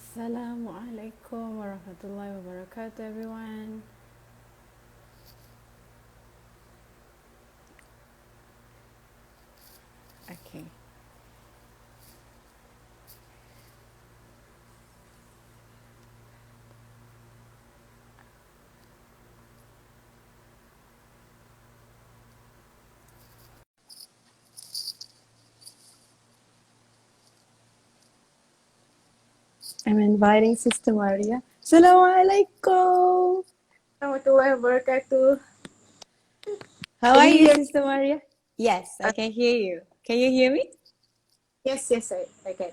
Assalamualaikum warahmatullahi wabarakatuh, everyone. Okay. I'm inviting Sister Maria. Assalamualaikum. Warahmatullahi wabarakatuh. How Can are you you, hear? Sister Maria? Yes, I can hear you. Can you hear me? Yes, I can.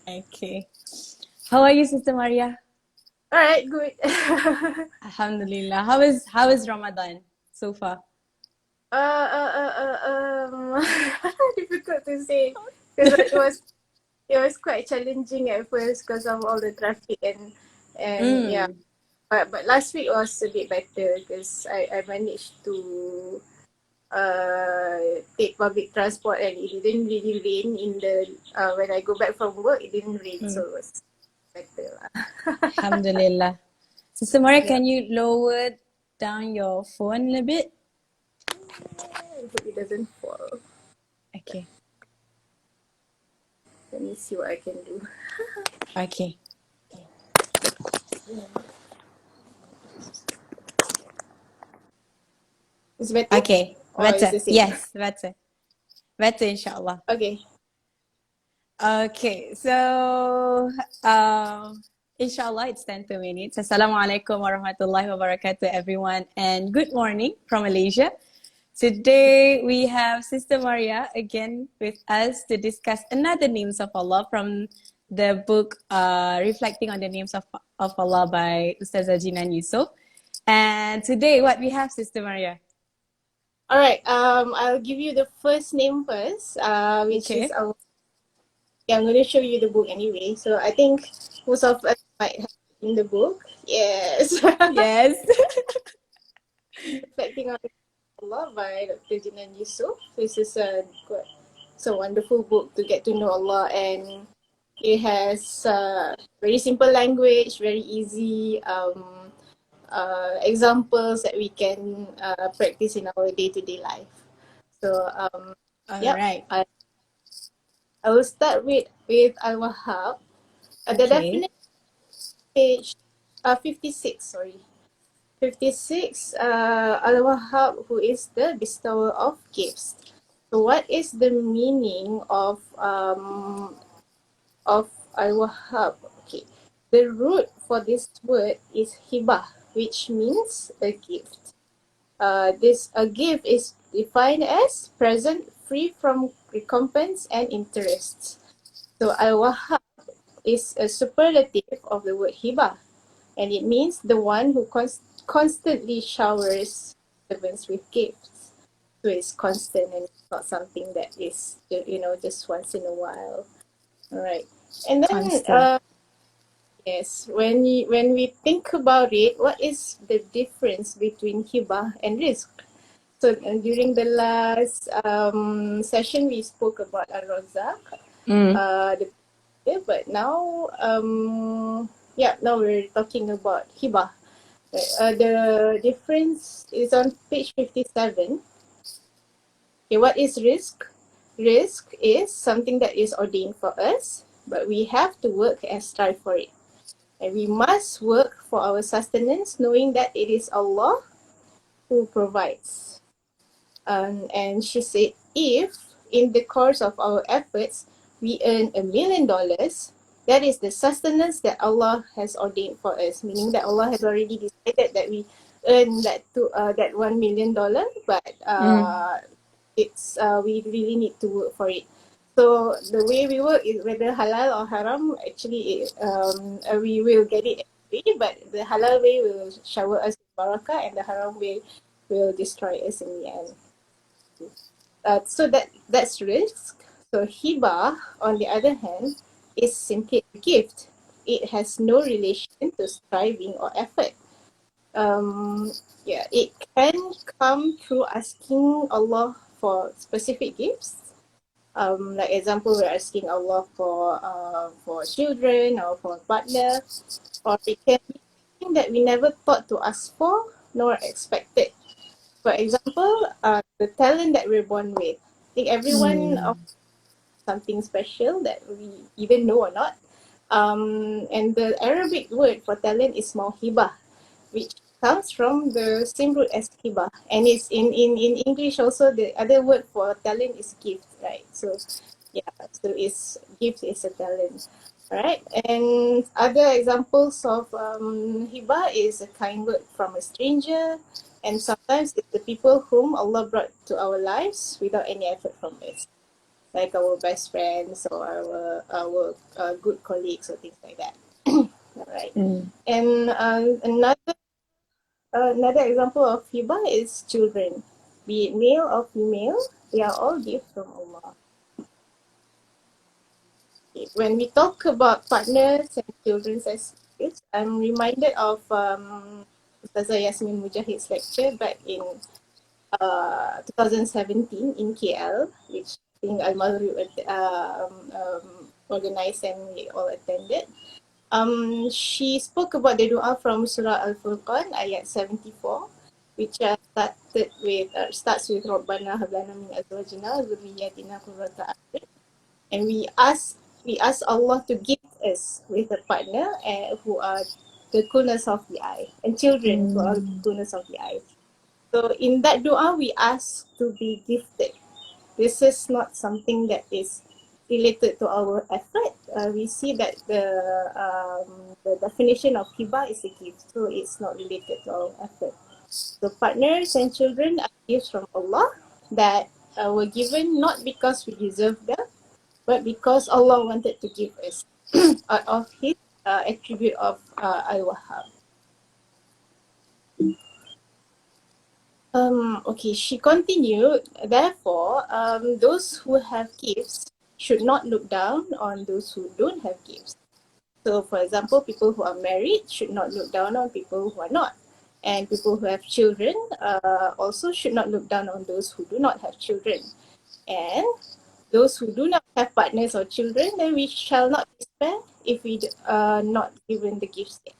Okay. How are you, Sister Maria? All right, good. Alhamdulillah. How is Ramadan so far? uh, uh, uh, uh, Difficult to say because it was quite challenging at first because of all the traffic and yeah. Mm. But last week was a bit better because I managed to take public transport and it didn't really rain in the when I go back from work it didn't rain, so Mm. it was better lah. Alhamdulillah. Sister Maria, Yeah. can you lower down your phone a little bit? I hope it doesn't fall. Okay. Let me see what I can do. Okay. It's better? Okay. Or is Better. the same? Yes, better. Better, inshallah. Okay. Okay, so inshallah it's 10 to minutes. Assalamualaikum warahmatullahi wabarakatuh, everyone, and good morning from Malaysia. Today we have Sister Maria again with us to discuss another names of Allah from the book Reflecting on the Names of Allah by Ustazah Jinan Yusof. And today what we have, Sister Maria? All right. I'll give you the first name first. Which is Okay. our. Yeah, I'm going to show you the book anyway. So I think most of us might have seen the book. Yes. Yes. Reflecting on Allah by Dr. Jinan Yusof. This is it's a wonderful book to get to know Allah, and it has very simple language, very easy examples that we can practice in our day-to-day life. So All yep, right. I will start with Al-Wahhab. The Okay. definition page 56, sorry. 56, Al-Wahhab, who is the bestower of gifts. So what is the meaning of Al-Wahhab? Okay. The root for this word is hibah, which means a gift. This a gift is defined as present free from recompense and interest. So Al-Wahhab is a superlative of the word hibah, and it means the one who constantly showers servants with gifts. So it's constant and it's not something that is, just once in a while. All right. And then Constant. yes, when we think about it, what is the difference between hibah and risk? So during the last session, we spoke about Al-Razak, Mm. the but now now we're talking about hibah. The difference is on page 57. Okay, what is risk? Risk is something that is ordained for us, but we have to work and strive for it. And we must work for our sustenance, knowing that it is Allah who provides. And she said, if in the course of our efforts we earn $1,000,000, that is the sustenance that Allah has ordained for us, meaning that Allah has already decided that we earn that $1,000,000, but Mm. it's we really need to work for it. So the way we work is whether halal or haram. Actually, we will get it anyway, but the halal way will shower us with barakah, and the haram way will destroy us in the end. So that's risk. So hibah, on the other hand, is simply a gift. It has no relation to striving or effort. It can come through asking Allah for specific gifts, Like example, we're asking Allah for children or for a partner, or it can be something that we never thought to ask for nor expected. For example, the talent that we're born with. I think everyone of something special that we even know or not. And the Arabic word for talent is mauhibah, which comes from the same root as hibah. And it's in English also, the other word for talent is gift, right? So yeah, so it's gift is a talent. Alright, and other examples of hibah is a kind word from a stranger, and sometimes it's the people whom Allah brought to our lives without any effort from us, like our best friends or our good colleagues or things like that. Alright, and another example of hibah is children, be it male or female, they are all gifts from Allah. When we talk about partners and children as gifts, I'm reminded of Ustazah Yasmin Mujahid's lecture back in 2017 in KL, which I think Al-Maghrib organized and we all attended. She spoke about the dua from Surah Al-Furqan, ayat 74, which starts with Rabbana hablana min azwajina wa dhurriyyatina qurrata a'yun, and we ask Allah to gift us with a partner who are the coolness of the eye, and children who are the coolness of the eye. So in that dua, we ask to be gifted. This is not something that is related to our effort. We see that the definition of hibah is a gift, so it's not related to our effort. So partners and children are gifts from Allah that were given not because we deserve them, but because Allah wanted to give us out of His attribute of Al-Wahhab. Okay, she continued, therefore, those who have gifts should not look down on those who don't have gifts. So, for example, people who are married should not look down on people who are not. And people who have children also should not look down on those who do not have children. And those who do not have partners or children, then we shall not despair if we are not given the gifts yet.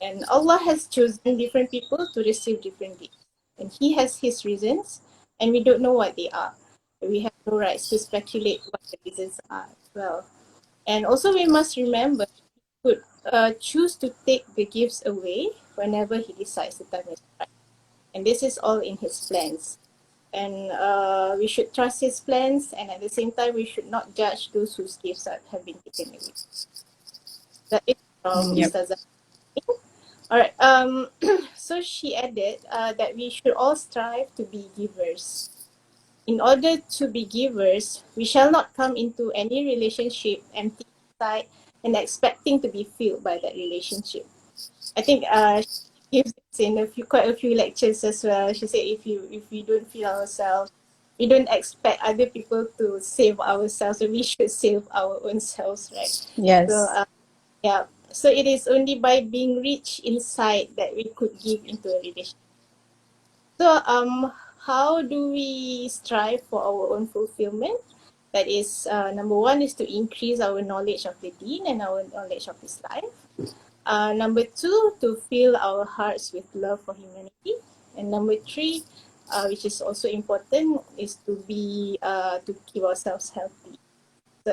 And Allah has chosen different people to receive different gifts. And He has His reasons, and we don't know what they are. We have no rights to speculate what the reasons are as well. And also we must remember, He could choose to take the gifts away whenever He decides the time is right. And this is all in His plans. And we should trust His plans, and at the same time, we should not judge those whose gifts have been taken away. That is from Ustazah. Alright, so she added that we should all strive to be givers. In order to be givers, we shall not come into any relationship empty inside and expecting to be filled by that relationship. I think she gives this in quite a few lectures as well. She said if we don't feel ourselves, we don't expect other people to save ourselves, so we should save our own selves, right? Yes. So yeah. So it is only by being rich inside that we could give into a relationship. So how do we strive for our own fulfillment? That is, number one is to increase our knowledge of the Deen and our knowledge of His life. Number two, to fill our hearts with love for humanity. And number three, which is also important, is to keep ourselves healthy. So,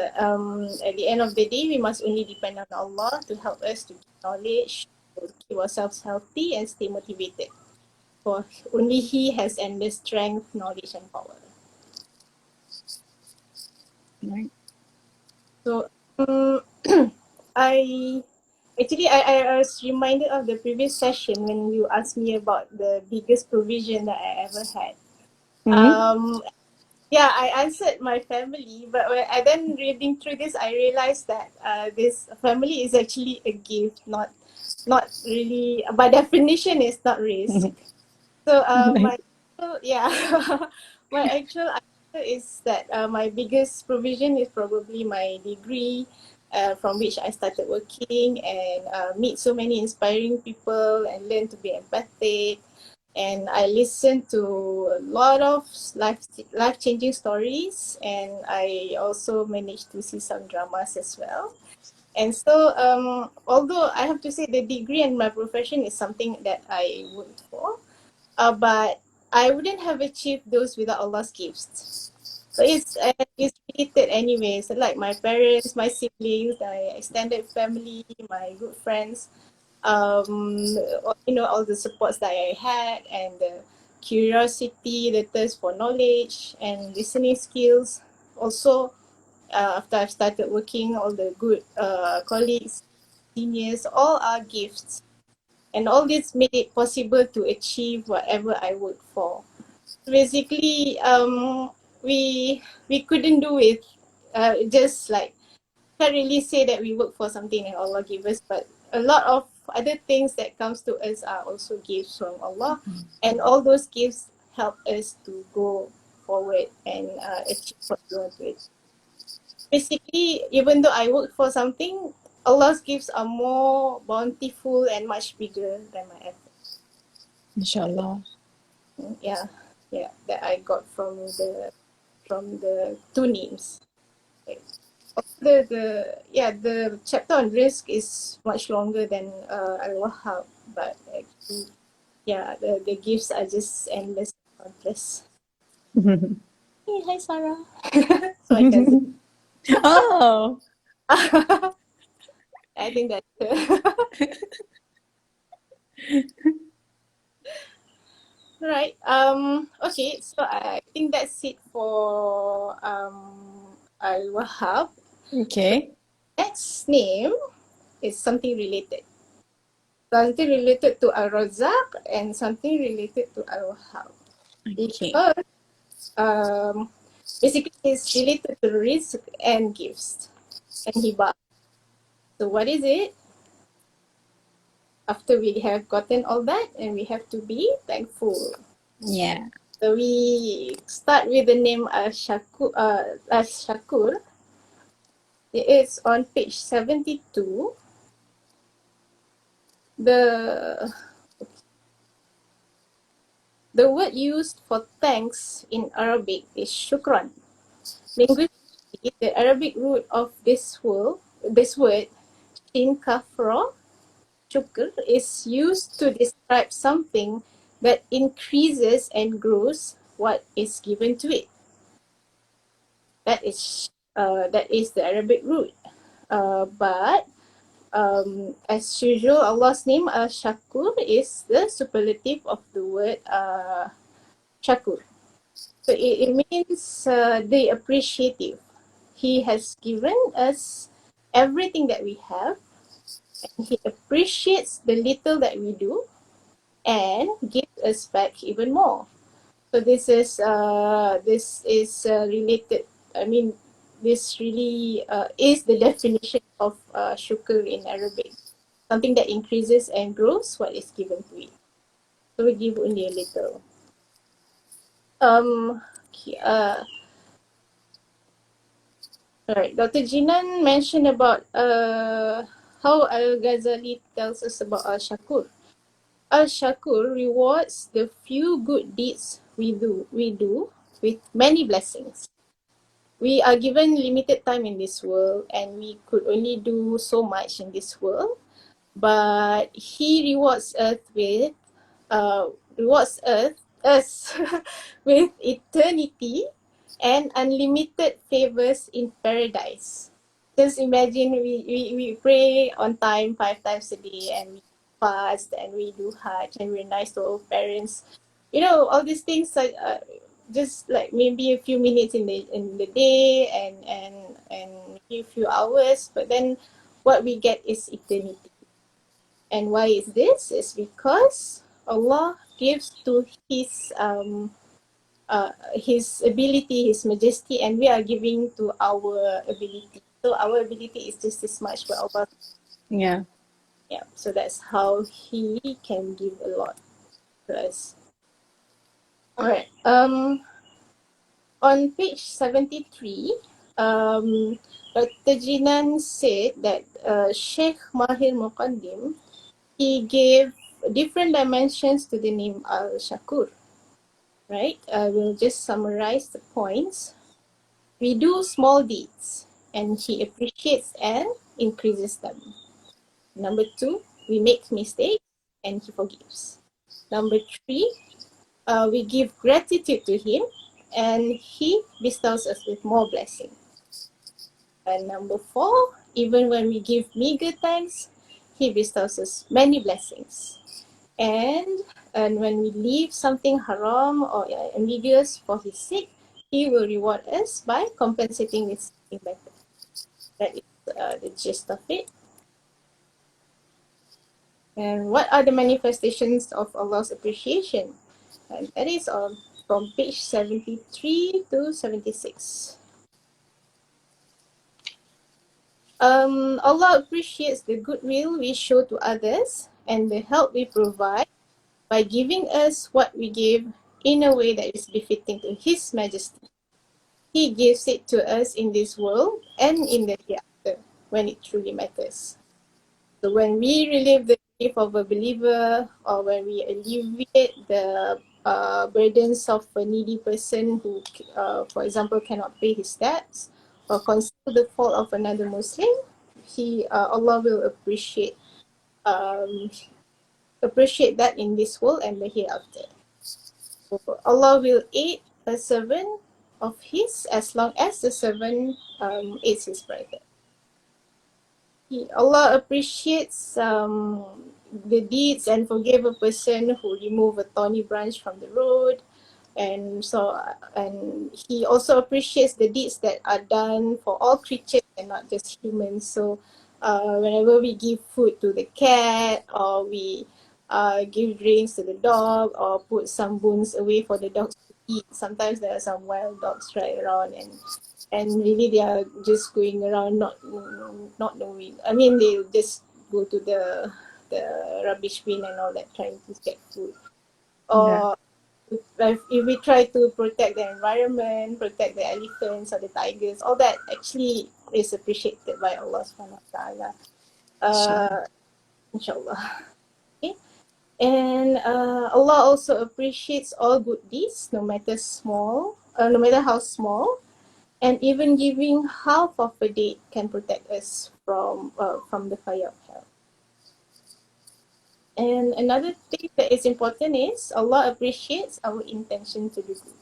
at the end of the day, we must only depend on Allah to help us to get knowledge, to keep ourselves healthy and stay motivated. For only He has endless strength, knowledge, and power. Right. So, I was reminded of the previous session when you asked me about the biggest provision that I ever had. Yeah, I answered my family, but when I then reading through this, I realized that this family is actually a gift, not really, by definition, it's not risk. So my my actual answer is that my biggest provision is probably my degree, from which I started working and meet so many inspiring people and learn to be empathic. and I listen to a lot of life-changing stories, and I also managed to see some dramas as well. And so, although I have to say the degree and my profession is something that I worked for, but I wouldn't have achieved those without Allah's gifts. So it's related anyways. Like my parents, my siblings, my extended family, my good friends, all the supports that I had, and the curiosity, the thirst for knowledge and listening skills. Also, after I've started working, all the good colleagues, seniors, all are gifts. And all this made it possible to achieve whatever I work for. Basically, we couldn't do it. Just like, can't really say that we work for something and Allah give us, but a lot of other things that comes to us are also gifts from Allah, and all those gifts help us to go forward and achieve what we want to achieve. Basically, even though I work for something, Allah's gifts are more bountiful and much bigger than my effort. Inshallah. Yeah, that I got from the two names. The chapter on risk is much longer than Al-Wahhab, but actually, the gifts are just endless, countless. Hey, hi Sarah. So my cousin. Oh, I think that's her. Right. Okay. So I think that's it for Al-Wahhab. okay. Next name is something related. Something related to Al-Razak and something related to Al-Wahhab. Okay. Because basically it's related to risk and gifts and hibah. So what is it? After we have gotten all that, and we have to be thankful. Yeah. So we start with the name Al-Shakur. Al-Shakur. It's on page 72. The word used for thanks in Arabic is shukran. Linguistically, the Arabic root of this word, shin kaf ra, shukr, is used to describe something that increases and grows what is given to it. That is the Arabic root. But as usual, Allah's name Al-Shakur is the superlative of the word Shakur. So it means the appreciative. He has given us everything that we have, and he appreciates the little that we do and gives us back even more. So this is related. I mean, this really is the definition of shukr in Arabic. Something that increases and grows what is given to it. So we give only a little. Okay, all right. Dr. Jinan mentioned about how Al-Ghazali tells us about Al-Shakur. Al-Shakur rewards the few good deeds we do with many blessings. We are given limited time in this world, and we could only do so much in this world. But he rewards us with eternity and unlimited favors in paradise. Just imagine we pray on time 5 times a day, and we fast and we do hajj and we're nice to our parents. All these things are just like maybe a few minutes in the day, and maybe a few hours, but then what we get is eternity. And why is this? It's because Allah gives to his ability, his majesty, and we are giving to our ability. So our ability is just as much, but Allah, Yeah. yeah. So that's how he can give a lot to us. All right. On page 73, Dr. Jinan said that Sheikh Mahir Muqaddim, he gave different dimensions to the name Al-Shakur, right? We'll just summarize the points. We do small deeds and he appreciates and increases them. Number 2, we make mistakes and he forgives. Number 3, we give gratitude to him and he bestows us with more blessing. And number 4, even when we give meager thanks, he bestows us many blessings. And when we leave something haram or ambiguous for his sake, he will reward us by compensating with something better. That is the gist of it. And what are the manifestations of Allah's appreciation? And that is from page 73 to 76. Allah appreciates the goodwill we show to others and the help we provide by giving us what we give in a way that is befitting to His Majesty. He gives it to us in this world and in the hereafter when it truly matters. So when we relieve the grief of a believer or when we alleviate the burdens of a needy person who, for example, cannot pay his debts or conceal the fault of another Muslim, Allah will appreciate that in this world and the hereafter. So Allah will aid a servant of His as long as the servant aids his brother. Allah appreciates the deeds and forgive a person who remove a thorny branch from the road, and He also appreciates the deeds that are done for all creatures and not just humans. So whenever we give food to the cat or we give drinks to the dog or put some bones away for the dogs to eat, sometimes there are some wild dogs right around and really they are just going around not knowing. I mean, they just go to the rubbish bin and all that trying to get food. Or if we try to protect the environment, protect the elephants or the tigers, all that actually is appreciated by Allah Subhanahu Wa Taala. Inshallah. Okay. And Allah also appreciates all good deeds, no matter how small. And even giving half of a date can protect us from the fire of hell. And another thing that is important is Allah appreciates our intention to do good.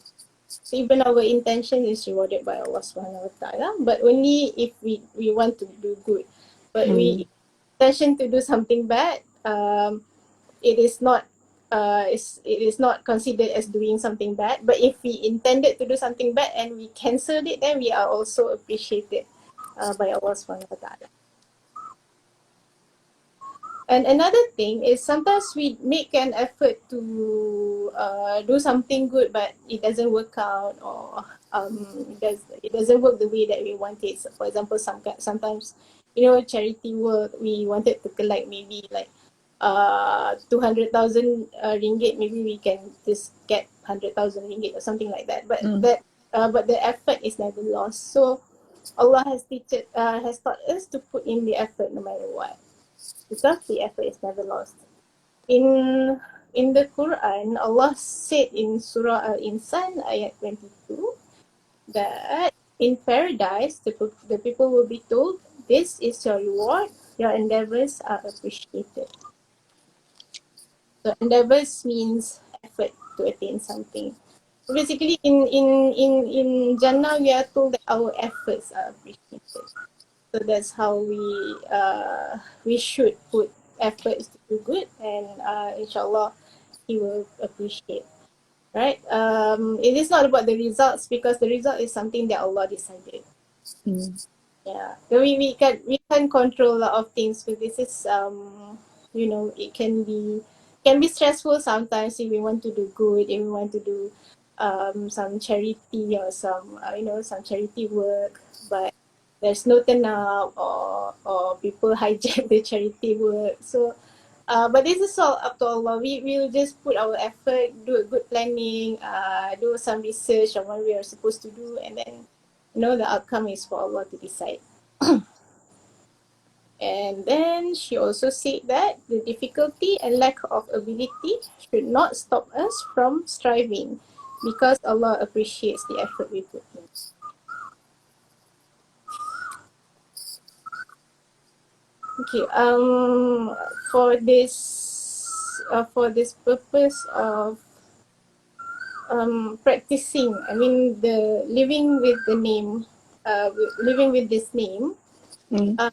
So even our intention is rewarded by Allah Subhanahu Wa Taala, but only if we want to do good. But we intention to do something bad, it is not considered as doing something bad. But if we intended to do something bad and we cancelled it, then we are also appreciated by Allah Subhanahu Wa Taala. And another thing is sometimes we make an effort to do something good, but it doesn't work out, or it doesn't work the way that we want it. So for example, sometimes charity work, we wanted to collect maybe like 200,000 ringgit, maybe we can just get 100,000 ringgit or something like that. But but the effort is never lost. So Allah has taught us to put in the effort no matter what, because the effort is never lost. In the Quran, Allah said in Surah Al-Insan ayat 22 that in paradise the people will be told, "This is your reward. Your endeavors are appreciated." So endeavors means effort to attain something. So basically, in Jannah, we are told that our efforts are appreciated. So that's how we should put efforts to do good, and inshallah, He will appreciate. Right? It is not about the results, because the result is something that Allah decided. Yeah. So we can't control a lot of things, but this is it can be stressful sometimes if we want to do good, if we want to do some charity or some charity work, but there's no turn up, or people hijack the charity work. So but this is all up to Allah. We will just put our effort, do a good planning, do some research on what we are supposed to do, and then the outcome is for Allah to decide. And then she also said that the difficulty and lack of ability should not stop us from striving because Allah appreciates the effort we put in. Okay, for this purpose of practicing, I mean the living with the name, living with this name, Mm.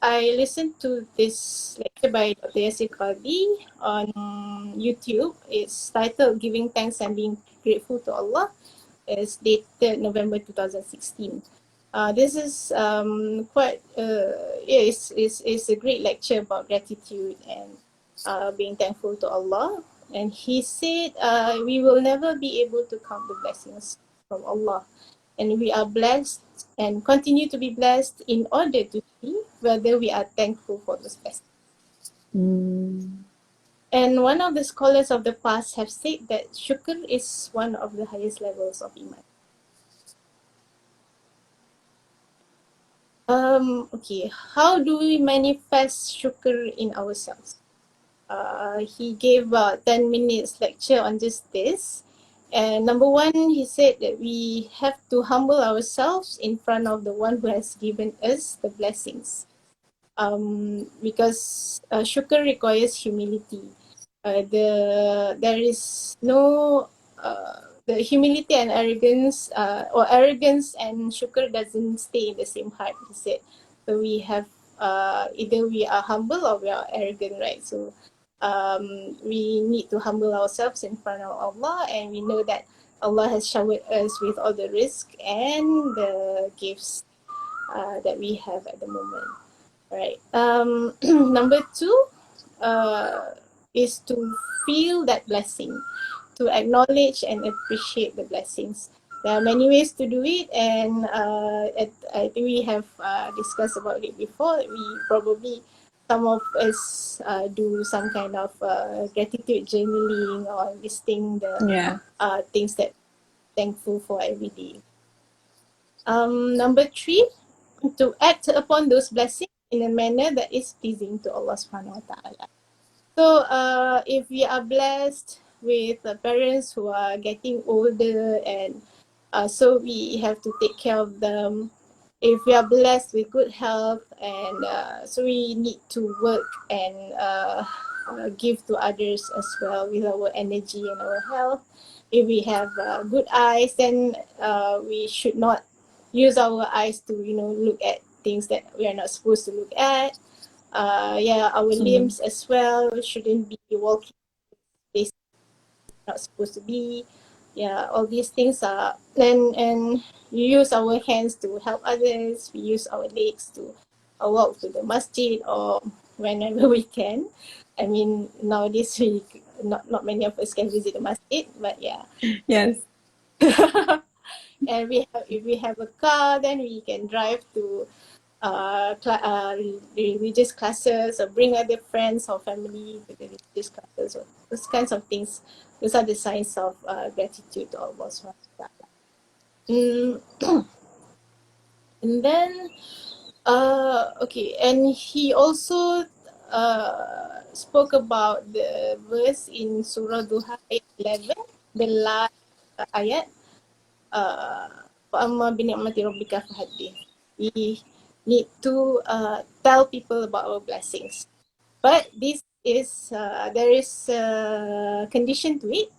I listened to this lecture by Dr. Yasir Qadi on YouTube. It's titled Giving Thanks and Being Grateful to Allah. It's dated November 2016. This is quite, yeah, it's a great lecture about gratitude and being thankful to Allah. And he said we will never be able to count the blessings from Allah. And we are blessed and continue to be blessed in order to see whether we are thankful for those blessings. Mm. And one of the scholars of the past have said that shukr is one of the highest levels of iman. Okay, how do we manifest shukr in ourselves? He gave a 10 minutes lecture on just this. And number one, he said that we have to humble ourselves in front of the one who has given us the blessings. Because shukr requires humility. There is no the humility and arrogance, or arrogance and shukr doesn't stay in the same heart. He said, so we have either we are humble or we are arrogant, right? So we need to humble ourselves in front of Allah, and we know that Allah has showered us with all the risk and the gifts that we have at the moment. Right. Number two is to feel that blessing, to acknowledge and appreciate the blessings. There are many ways to do it, and I think we have discussed about it before. We probably, some of us do some kind of gratitude journaling or listing the Yeah. things that thankful for every day. Number three, to act upon those blessings in a manner that is pleasing to Allah Subhanahu Wa Taala. So, if we are blessed with parents who are getting older, and so we have to take care of them. If we are blessed with good health, and so we need to work and give to others as well with our energy and our health. If we have good eyes, then we should not use our eyes to look at things that we are not supposed to look at. Yeah, our limbs as well shouldn't be walking places not supposed to be. Yeah, all these things are, and we use our hands to help others. We use our legs to walk to the masjid or whenever we can. I mean, nowadays we not many of us can visit the masjid, but yeah. Yes. And if we have a car, then we can drive to religious classes, or bring other friends or family to the religious classes, or those kinds of things. Those are the signs of gratitude to Allah Subhanahu Wa Taala. And then, okay, and he also spoke about the verse in Surah Duha ayat 11, the last ayat. وَأَمَّا بِنِعْمَةِ رَبِّكَ فَحَدِّثْ. We need to tell people about our blessings. But this is, there is a condition to it.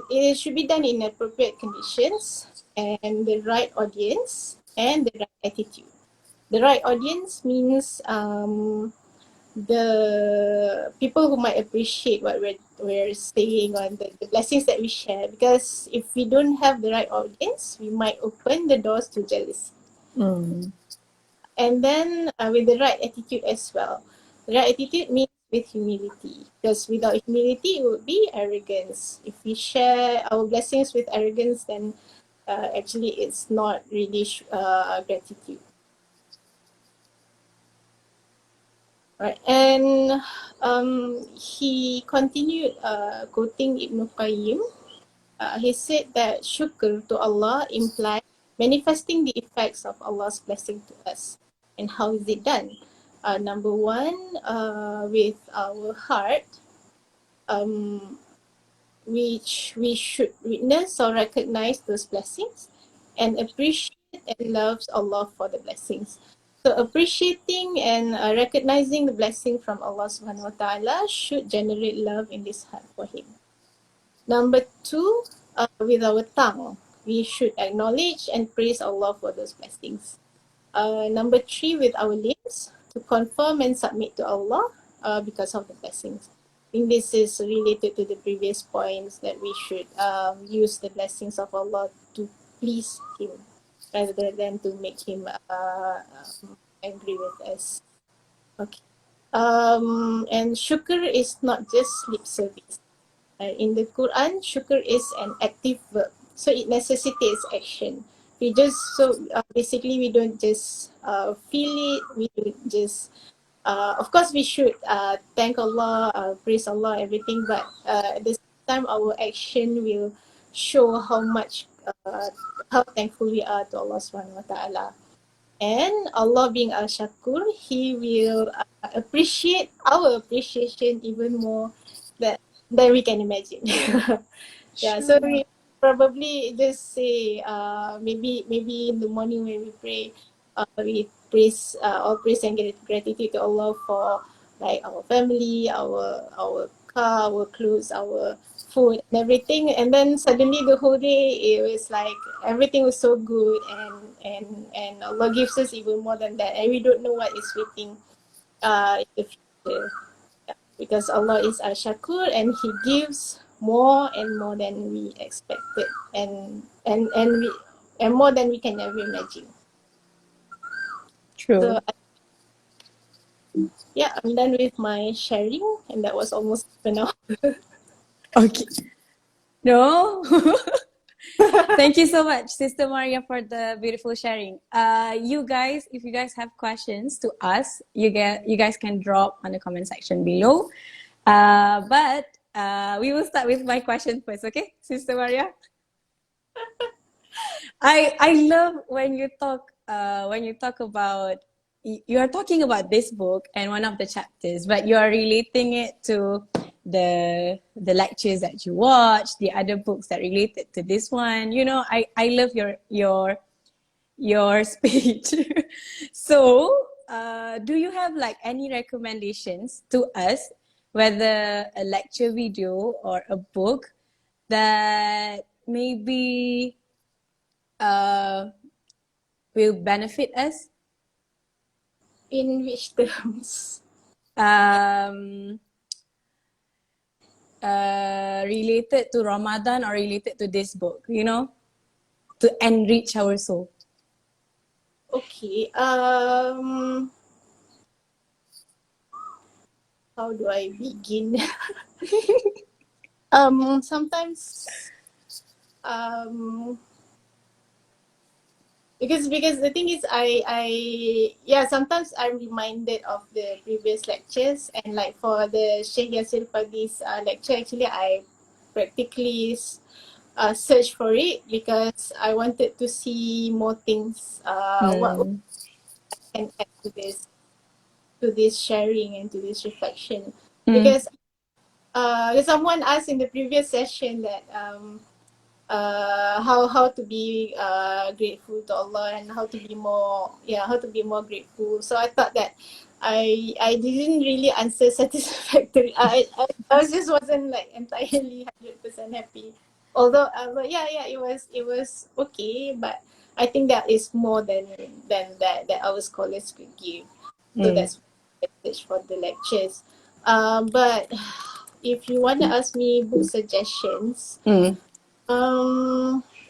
It should be done in appropriate conditions and the right audience and the right attitude. The right audience means the people who might appreciate what we're saying, or the blessings that we share. Because if we don't have the right audience, we might open the doors to jealousy. And then with the right attitude as well. The right attitude means with humility, because without humility it would be arrogance. If we share our blessings with arrogance, then actually it's not really gratitude. Right, and he continued quoting Ibn Qayyim. He said that shukr to Allah implies manifesting the effects of Allah's blessing to us. And how is it done? Number one, with our heart, um, which we should witness or recognize those blessings and appreciate and love Allah for the blessings. So appreciating and recognizing the blessing from Allah Subhanahu Wa Taala should generate love in this heart for Him. Number two, with our tongue, we should acknowledge and praise Allah for those blessings. Number three, with our lips, to confirm and submit to Allah because of the blessings. I think this is related to the previous points that we should use the blessings of Allah to please Him rather than to make Him angry with us. Okay. And shukr is not just lip service. In the Quran, shukr is an active verb, so it necessitates action. We just basically we don't just feel it. We don't just of course we should thank Allah, praise Allah, everything. But at the same time, our action will show how much how thankful we are to Allah Subhanahu Wa Taala. And Allah being Al-Shakur, He will appreciate our appreciation even more than we can imagine. Yeah, so we probably just say maybe in the morning when we pray, we praise all praise and gratitude to Allah for like our family, our car, our clothes, our food and everything. And then suddenly the whole day it was like everything was so good, and Allah gives us even more than that, and we don't know what is waiting in the future. Because Allah is Al-Shakur and He gives more and more than we expected, and more than we can ever imagine. True. So yeah, I'm done with my sharing, and that was almost an hour. Okay. No. Thank you so much, Sister Maria, for the beautiful sharing. You guys, if you guys have questions to us, you guys can drop on the comment section below. But we will start with my question first, okay, Sister Maria? I love when you talk about you are talking about this book and one of the chapters, but you are relating it to the lectures that you watch, the other books that related to this one. You know, I love your speech. So, do you have like any recommendations to us, whether a lecture video or a book that maybe will benefit us? In which terms? Related to Ramadan or related to this book, you know, to enrich our soul. Okay. How do I begin? Sometimes because the thing is sometimes I'm reminded of the previous lectures, and like for the Sheikh Yasir Padi's lecture, actually I practically searched for it because I wanted to see more things what can add to this sharing and to this reflection. Because someone asked in the previous session that how to be grateful to Allah, and how to be more grateful. So I thought that I didn't really answer satisfactory. I just wasn't like entirely 100% happy. Although but it was okay, but I think that is more than that our scholars could give. So that's the message for the lectures. But if you want to ask me book suggestions,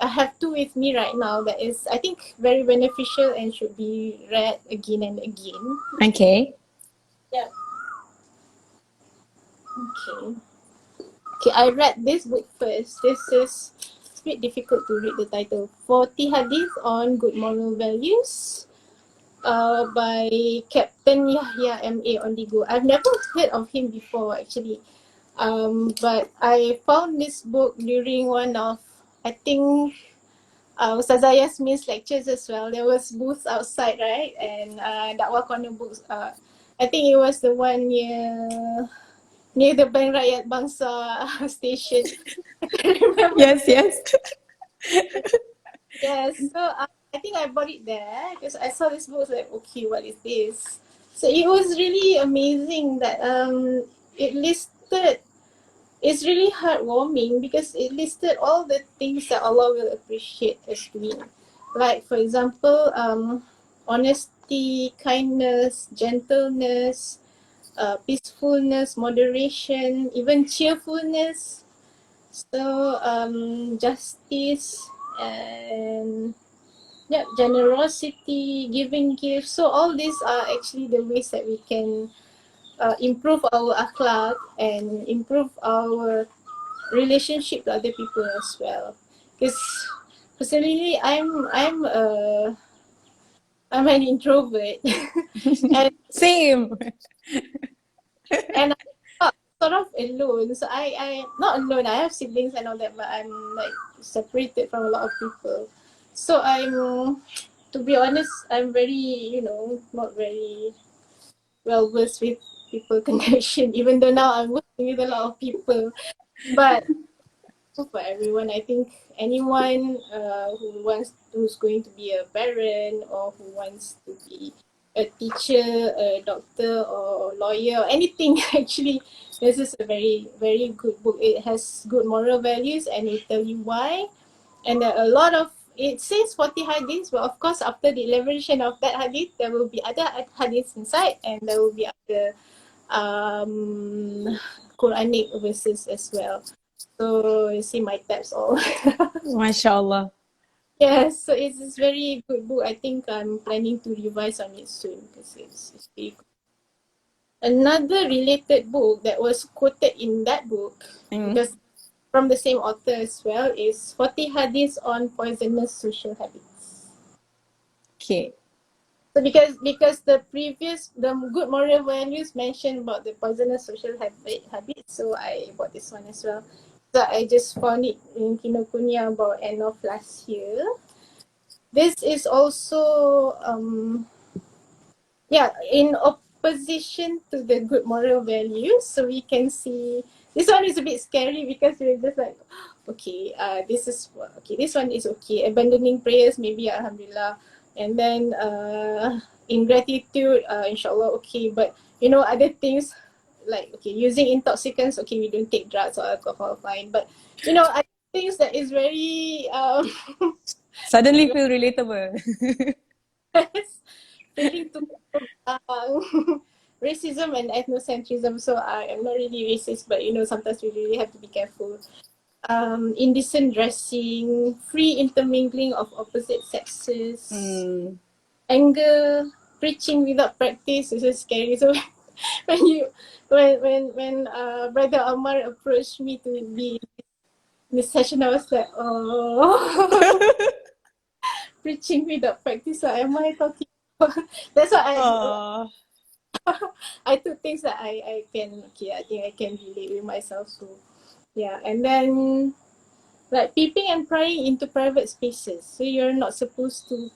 I have two with me right now that is, I think, very beneficial and should be read again and again. Okay. Yeah. Okay. Okay, I read this book first. It's a bit difficult to read the title. 40 Hadith on Good Moral Values by Captain Yahya M.A. Ondigo. I've never heard of him before actually. But I found this book during one of, I think, Ustazah Yasmin's lectures as well. There was booths outside, right? And Dakwah Corner books. I think it was the one near the Bank Rakyat Bangsa station. I can't remember. Yes, yes. Yes, so I think I bought it there because I saw this book. Like, okay, what is this? So it was really amazing that it listed. It's really heartwarming because it listed all the things that Allah will appreciate as doing. Like for example, honesty, kindness, gentleness, peacefulness, moderation, even cheerfulness. So justice and yeah, generosity, giving gifts. So all these are actually the ways that we can improve our akhlaq and improve our relationship to other people as well. Because personally, I'm an introvert, and Same. and I'm sort of alone. So I not alone. I have siblings and all that, but I'm like separated from a lot of people. So to be honest, I'm very not very well versed with people connection. Even though now I'm working with a lot of people, but for everyone. I think anyone who's going to be a parent or who wants to be a teacher, a doctor, or lawyer, or anything actually, this is a very very good book. It has good moral values and it tell you why. And a lot of it says 40 hadiths, but of course after the elaboration of that hadith, there will be other hadiths inside, and there will be other Quranic verses as well. So you see my tabs all. MashaAllah. Yes, so it's very good book. I think I'm planning to revise on it soon because it's really good. Another related book that was quoted in that book, because from the same author as well, is 40 Hadiths on Poisonous Social Habits. Okay. So because the good moral values mentioned about the poisonous social habits, so I bought this one as well. So I just found it in Kinokuniya about end of last year. This is also in opposition to the good moral values. So we can see this one is a bit scary because we're just like, okay, this one is okay. Abandoning prayers, maybe alhamdulillah. And then ingratitude, inshallah, okay. But other things like using intoxicants, okay, we don't take drugs or alcohol, fine. But other things that is very Suddenly feel relatable. feeling to racism and ethnocentrism. So I am not really racist, but sometimes we really have to be careful. Indecent dressing, free intermingling of opposite sexes, anger, preaching without practice. This is scary. So when Brother Amar approached me to be in this session, I was like, oh, preaching without practice. So am I talking? That's what I took things that I can, okay, I think I can relate with myself. So yeah, and then like peeping and prying into private spaces. So you're not supposed to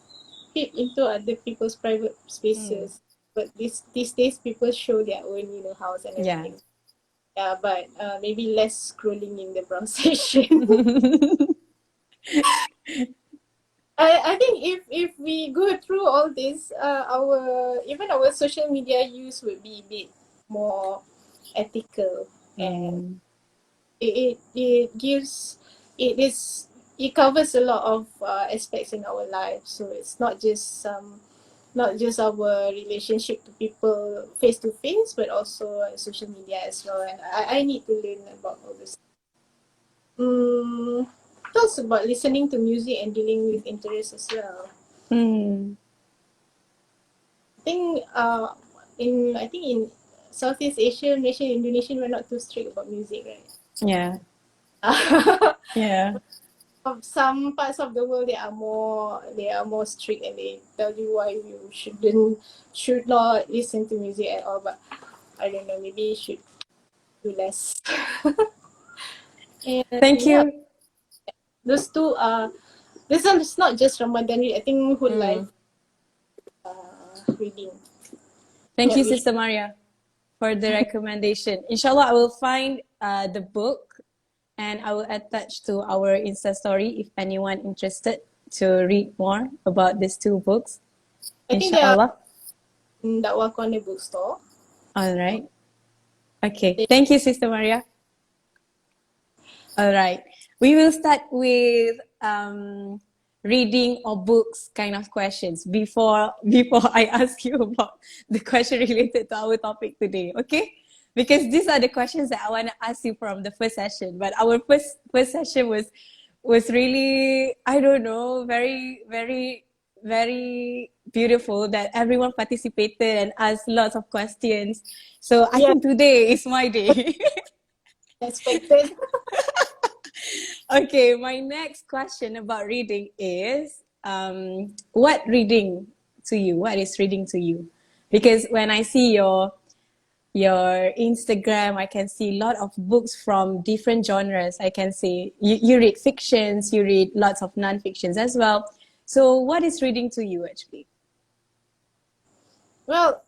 peep into other people's private spaces. But these days people show their own, house and everything. Yeah, but maybe less scrolling in the brown section. I think if we go through all this, our social media use would be a bit more ethical, and it covers a lot of aspects in our lives. So it's not just our relationship to people face to face, but also social media as well. And I need to learn about all this. Talks about listening to music and dealing with interests as well. I think in Southeast Asia, Malaysia, Indonesia, we're not too strict about music, right? Yeah. Yeah. Some parts of the world they are more strict, and they tell you why you should not listen to music at all. But I don't know, maybe you should do less. And Thank you. those two are this one is not just Ramadan read. I think whole life reading. Thank Yeah, you, we Sister Maria, for the recommendation. Inshallah, I will find the book and I will attach to our Insta story if anyone interested to read more about these two books. I think they are Inshallah. in Dakwah Corner bookstore. All right. Okay. Thank you, Sister Maria. All right. We will start with reading or books kind of questions before I ask you about the question related to our topic today. Okay? Because these are the questions that I want to ask you from the first session. But our first session was really, I don't know, very beautiful that everyone participated and asked lots of questions. So I Yeah, think today is my day. expected. Okay, my next question about reading is what reading to you? What is reading to you? Because when I see your Instagram, I can see a lot of books from different genres. I can see you read fictions, you read lots of non-fictions as well. So what is reading to you actually? Well,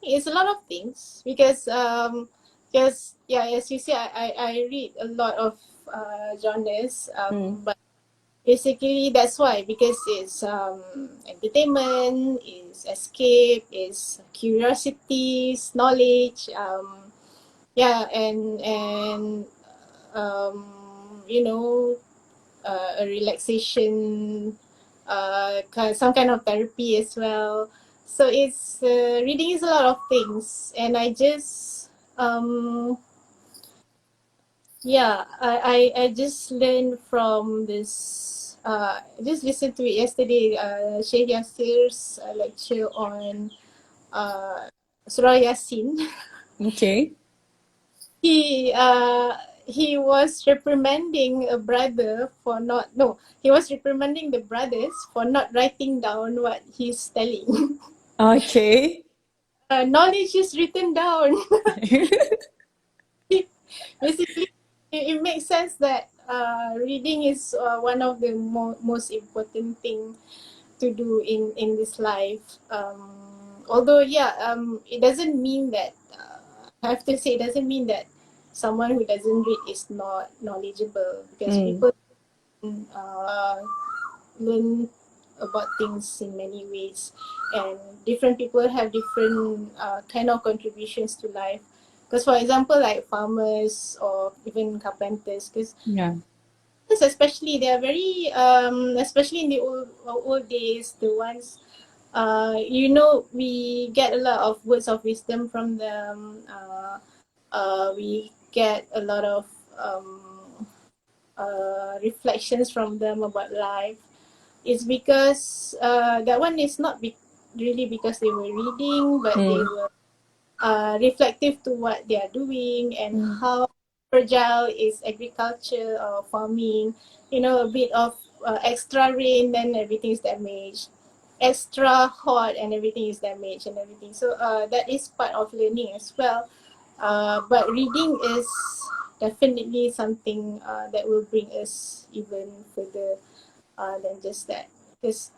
it's a lot of things because yeah, as you say, I read a lot of genres. But basically that's why, because it's entertainment, it's escape, it's curiosities, knowledge. Yeah, and you know, a relaxation, some kind of therapy as well. So it's reading is a lot of things, and I just yeah, I just learned from this. I just listened to it yesterday. Sheikh Yasir's lecture on Surah Yasin. Okay. he uh he was reprimanding a brother for not no he was reprimanding the brothers for not writing down what he's telling. Okay. Knowledge is written down. Basically, it makes sense that reading is one of the most important thing to do in this life. Although yeah, it doesn't mean that I have to say it doesn't mean that someone who doesn't read is not knowledgeable, because people uh, learn about things in many ways, and different people have different kind of contributions to life. Because for example, like farmers or even carpenters, because Yeah. especially they are very especially in the old days, the ones you know, we get a lot of words of wisdom from them. We get a lot of reflections from them about life. It's because that one is not really because they were reading, but they were reflective to what they are doing and how fragile is agriculture or farming. You know, a bit of extra rain, then everything is damaged. Extra hot and everything is damaged and everything. So that is part of learning as well. But reading is definitely something that will bring us even further than just that. Because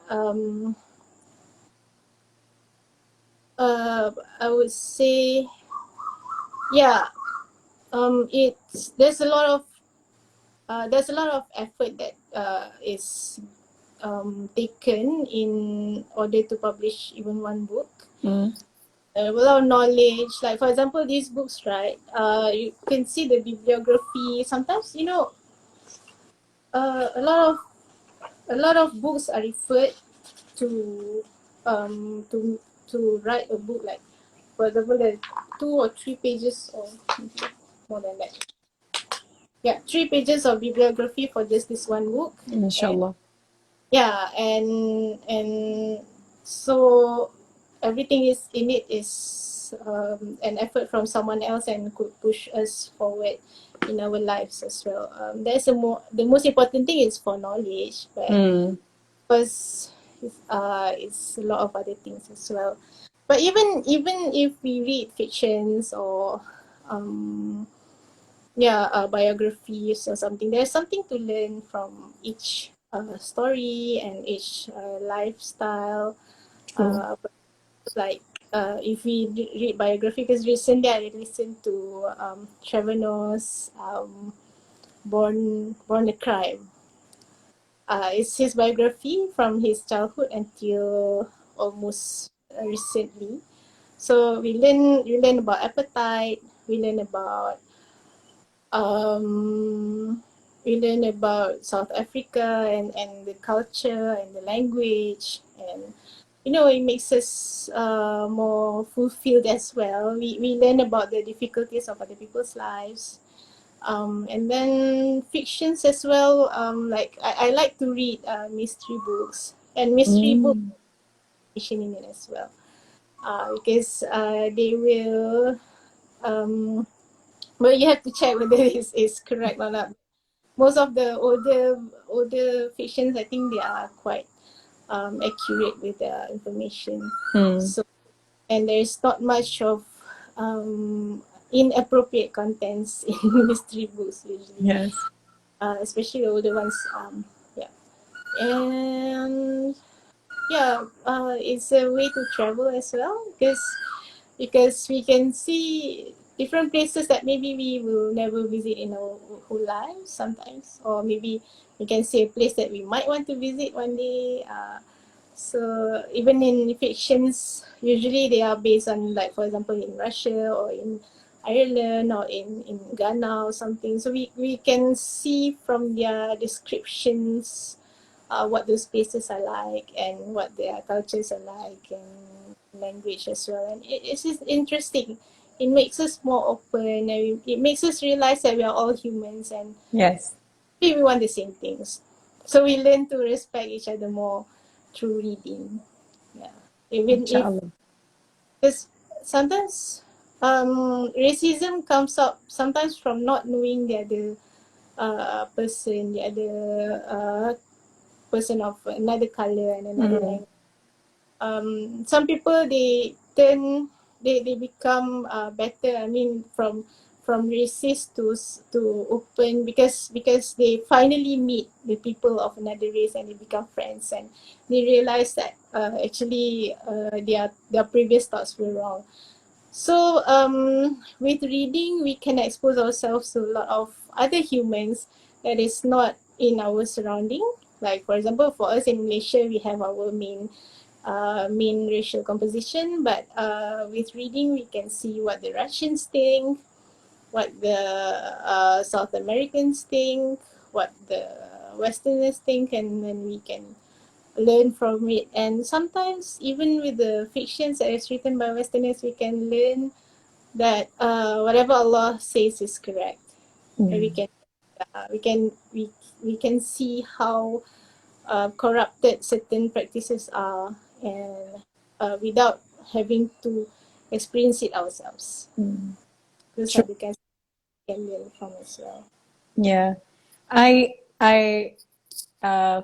I would say, yeah, it's there's a lot of effort that is taken in order to publish even one book. A lot of knowledge, like for example these books, right? You can see the bibliography. Sometimes, you know, uh, a lot of a lot of books are referred to um to to write a book, like for example there's 2 or 3 pages or more than that. Yeah, 3 pages of bibliography for just this one book. And Inshallah. yeah, and so everything is in it is an effort from someone else and could push us forward in our lives as well. There's the most important thing is for knowledge, but because it's a lot of other things as well. But even if we read fictions or biographies or something. There's something to learn from each story and each lifestyle. True. Like if we read biography, because recently I listened to Trevor Noah's Born a Crime. It's his biography from his childhood until almost recently. So we learn about appetite. We learn about um, we learn about South Africa and the culture and the language, and it makes us more fulfilled as well. We learn about the difficulties of other people's lives, and then fictions as well. Like I like to read mystery books, and mystery books Mm. in it as well, because they will but you have to check whether it's correct or not. Most of the older fictions, I think they are quite accurate with their information. Mm. So, and there's not much of um, inappropriate contents in mystery books usually, Yes. especially the older ones. Yeah, and yeah, it's a way to travel as well, because we can see different places that maybe we will never visit in our whole lives sometimes, or maybe we can see a place that we might want to visit one day. So even in fictions, usually they are based on, like, for example, in Russia or in Ireland or in Ghana or something. So we can see from their descriptions what those places are like and what their cultures are like, and language as well. And it's just interesting. It makes us more open, and it makes us realize that we are all humans and Yes. we want the same things. So we learn to respect each other more through reading. Yeah. Even if, Inshallah. because sometimes racism comes up sometimes from not knowing the other person, the other person of another color and another Mm. language. Some people, they become better. I mean, from racist to open, because they finally meet the people of another race and they become friends, and they realize that actually their previous thoughts were wrong. So with reading, we can expose ourselves to a lot of other humans that is not in our surrounding. Like, for example, for us in Malaysia, we have our main racial composition, but with reading, we can see what the Russians think, what the South Americans think, what the Westerners think, and then we can learn from it. And sometimes, even with the fictions that is written by Westerners, we can learn that whatever Allah says is correct. And Yeah. we can see how corrupted certain practices are, and without having to experience it ourselves. Mm. Those are True. the kinds we can learn from as well. Yeah. I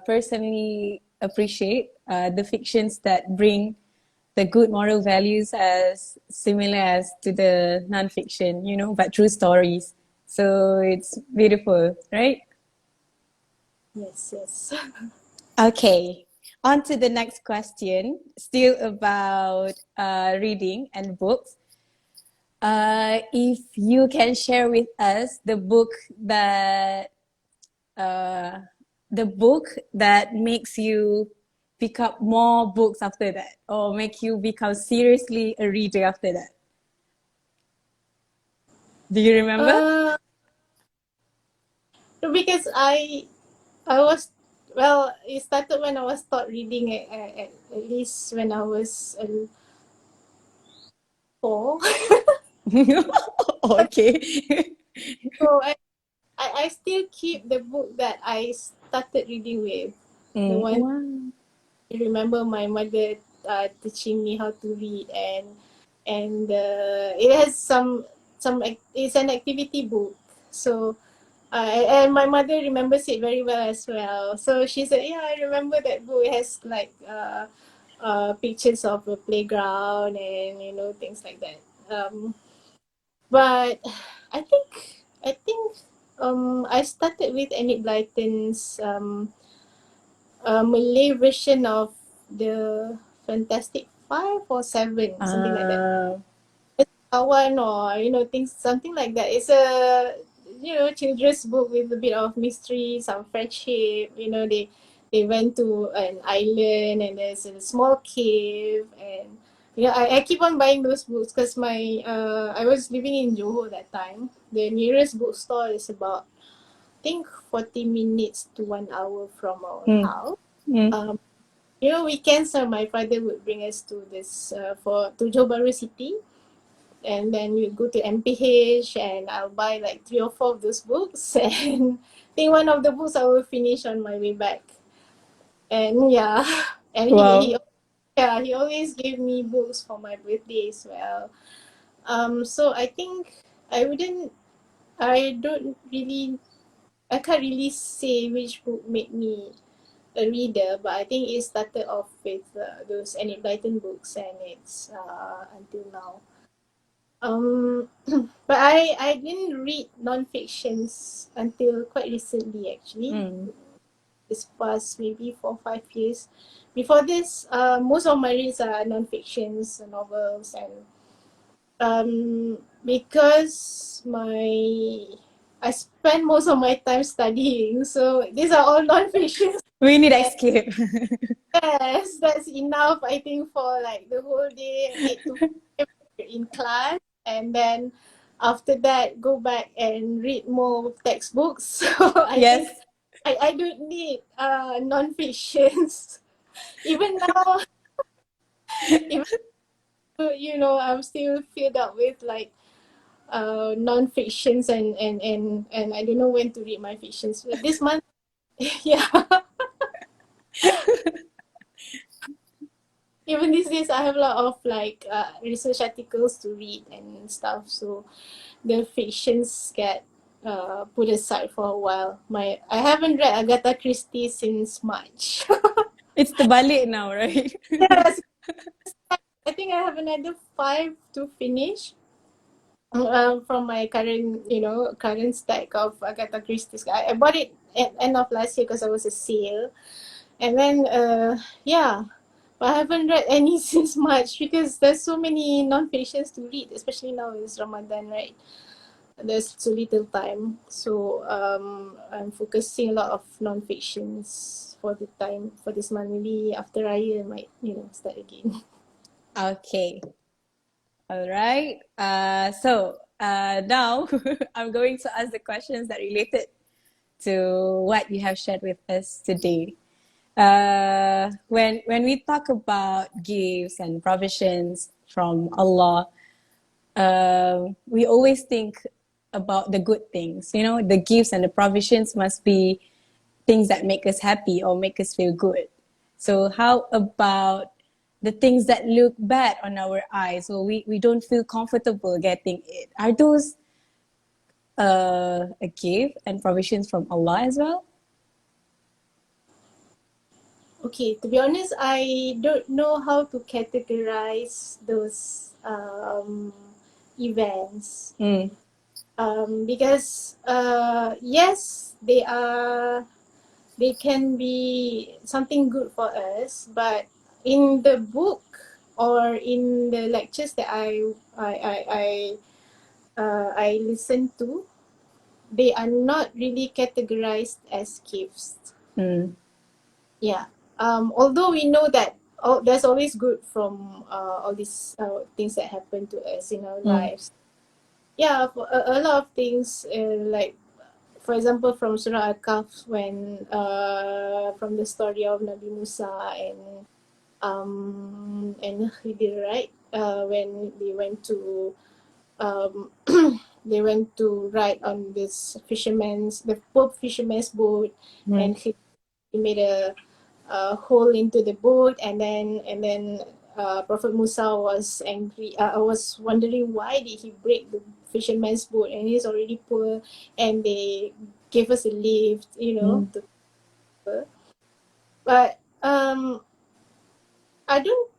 personally appreciate the fictions that bring the good moral values as similar as to the non-fiction, but true stories. So it's beautiful, right? Yes, yes. Okay, on to the next question, still about reading and books. If you can share with us uh, the book that makes you pick up more books after that, or make you become seriously a reader after that. Do you remember? uh, because I was, well, it started when I was taught reading at least when I was 4. Okay. So I still keep the book that I started reading with. The Mm, one wow. I remember my mother teaching me how to read, and it has it's an activity book. So and my mother remembers it very well as well. So she said, "Yeah, I remember that book. It has like pictures of a playground and things like that." But I think I think I started with Enid Blyton's Malay version of the Fantastic Five or Seven, something like that. Uh, Kawan or things, something like that. It's a children's book with a bit of mystery, some friendship. They went to an island and there's a small cave, and I keep on buying those books because I was living in Johor that time. The nearest bookstore is about, I think, 40 minutes to 1 hour from our mm, house. mm. Um, weekends, my father would bring us to this to Johor Bahru City, and then we go to MPH, and I'll buy like 3 or 4 of those books, and I think one of the books I will finish on my way back. And yeah, and Wow. he always gave me books for my birthday as well. So I think I wouldn't I don't really I can't really say which book made me a reader, but I think it started off with those Enid Blyton books, and it's until now. But I didn't read non-fictions until quite recently, actually. Mm. This past maybe 4 or 5 years. Before this, most of my reads are non-fictions, novels, and because I spend most of my time studying, so these are all non-fictions. We need And escape. yes, that's enough, I think, for like the whole day, 8 to 5 in class, and then after that go back and read more textbooks. So I think Yes. I don't need non-fictions. Even now, even I'm still filled up with like non-fictions, and I don't know when to read my fictions. But this month, yeah, even these days I have a lot of like research articles to read and stuff. So the fictions get put aside for a while. I haven't read Agatha Christie since March. It's the balik now, right? Yes, I think I have another 5 to finish. From my current stack of Agatha Christie's. I bought it at end of last year because it was a sale, and then yeah, but I haven't read any since March because there's so many non-fictions to read, especially now it's Ramadan, right? There's so little time, so I'm focusing a lot of non-fictions for the time for this month. Maybe after Raya, I might start again. Okay. All right. Now I'm going to ask the questions that related to what you have shared with us today. When we talk about gifts and provisions from Allah, we always think about the good things. You know, the gifts and the provisions must be things that make us happy or make us feel good. So how about the things that look bad on our eyes, or we don't feel comfortable getting it? Are those a gift and provisions from Allah as well? Okay, to be honest, I don't know how to categorize those events, Mm. because yes, they can be something good for us, but in the book or in the lectures that I listen to, they are not really categorized as gifts. Mm. Yeah. Although we know that there's always good from all these things that happen to us in our Mm. lives. Yeah, for a lot of things, like for example from Surah Al-Kahf, when from the story of Nabi Musa and Khidir, right? When they went to um, they went to ride on this the poor fisherman's boat, Mm. and he made a hole into the boat, and then Prophet Musa was angry. I was wondering why did he break the fisherman's boat, and he's already poor, and they gave us a lift, Mm. to but I don't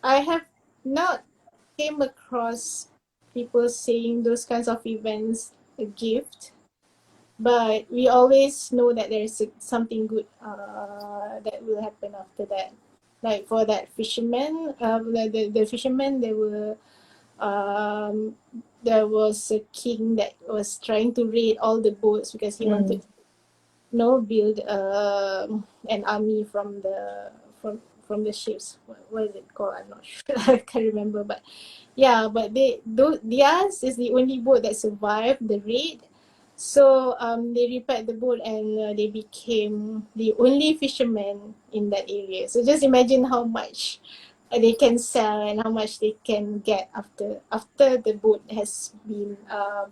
I have not came across people saying those kinds of events a gift, but we always know that there's something good that will happen after that. Like for that fisherman, the fisherman, um, there was a king that was trying to raid all the boats because he wanted to build an army from the ships. What is it called? I'm not sure. I can't remember. But yeah, but theirs is the only boat that survived the raid. So they repaired the boat and they became the only fishermen in that area. So just imagine how much they can sell and how much they can get after the boat has been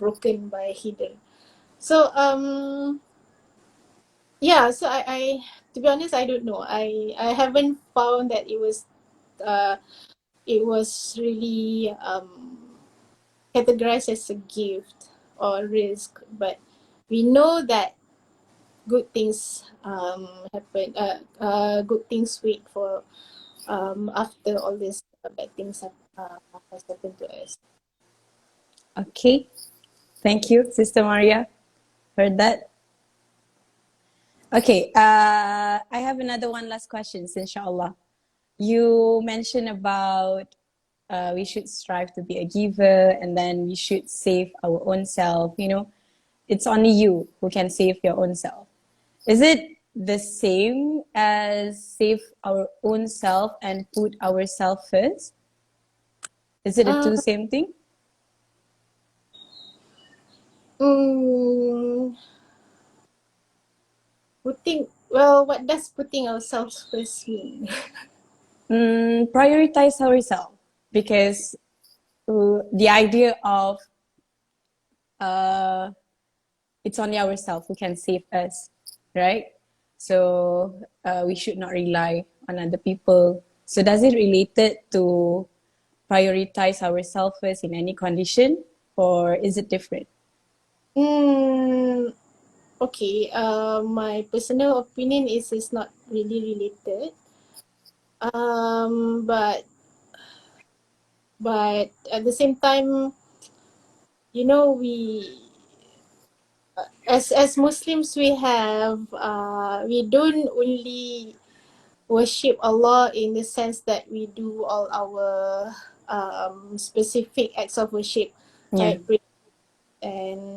broken by hidden. So yeah, so I to be honest, I don't know. I haven't found that uh it was really categorized as a gift or risk, but we know that good things happen. Good things wait for after all this bad things has happened to us. Okay. Thank you, Sister Maria, for that. Okay. I have another one last question, inshallah. You mentioned about we should strive to be a giver and then we should save our own self. You know, it's only you who can save your own self. Is it the same as save our own self and put ourselves first? Is it the Uh, two same thing? mm, what does putting ourselves first mean? Prioritize ourselves because the idea of uh, it's only ourselves who can save us, right? So we should not rely on other people. So does it related to prioritize ourselves first in any condition, or is it different? mm, okay, my personal opinion is it's not really related. But at the same time, we as Muslims we don't only worship Allah in the sense that we do all our specific acts of worship, Yeah, like pray and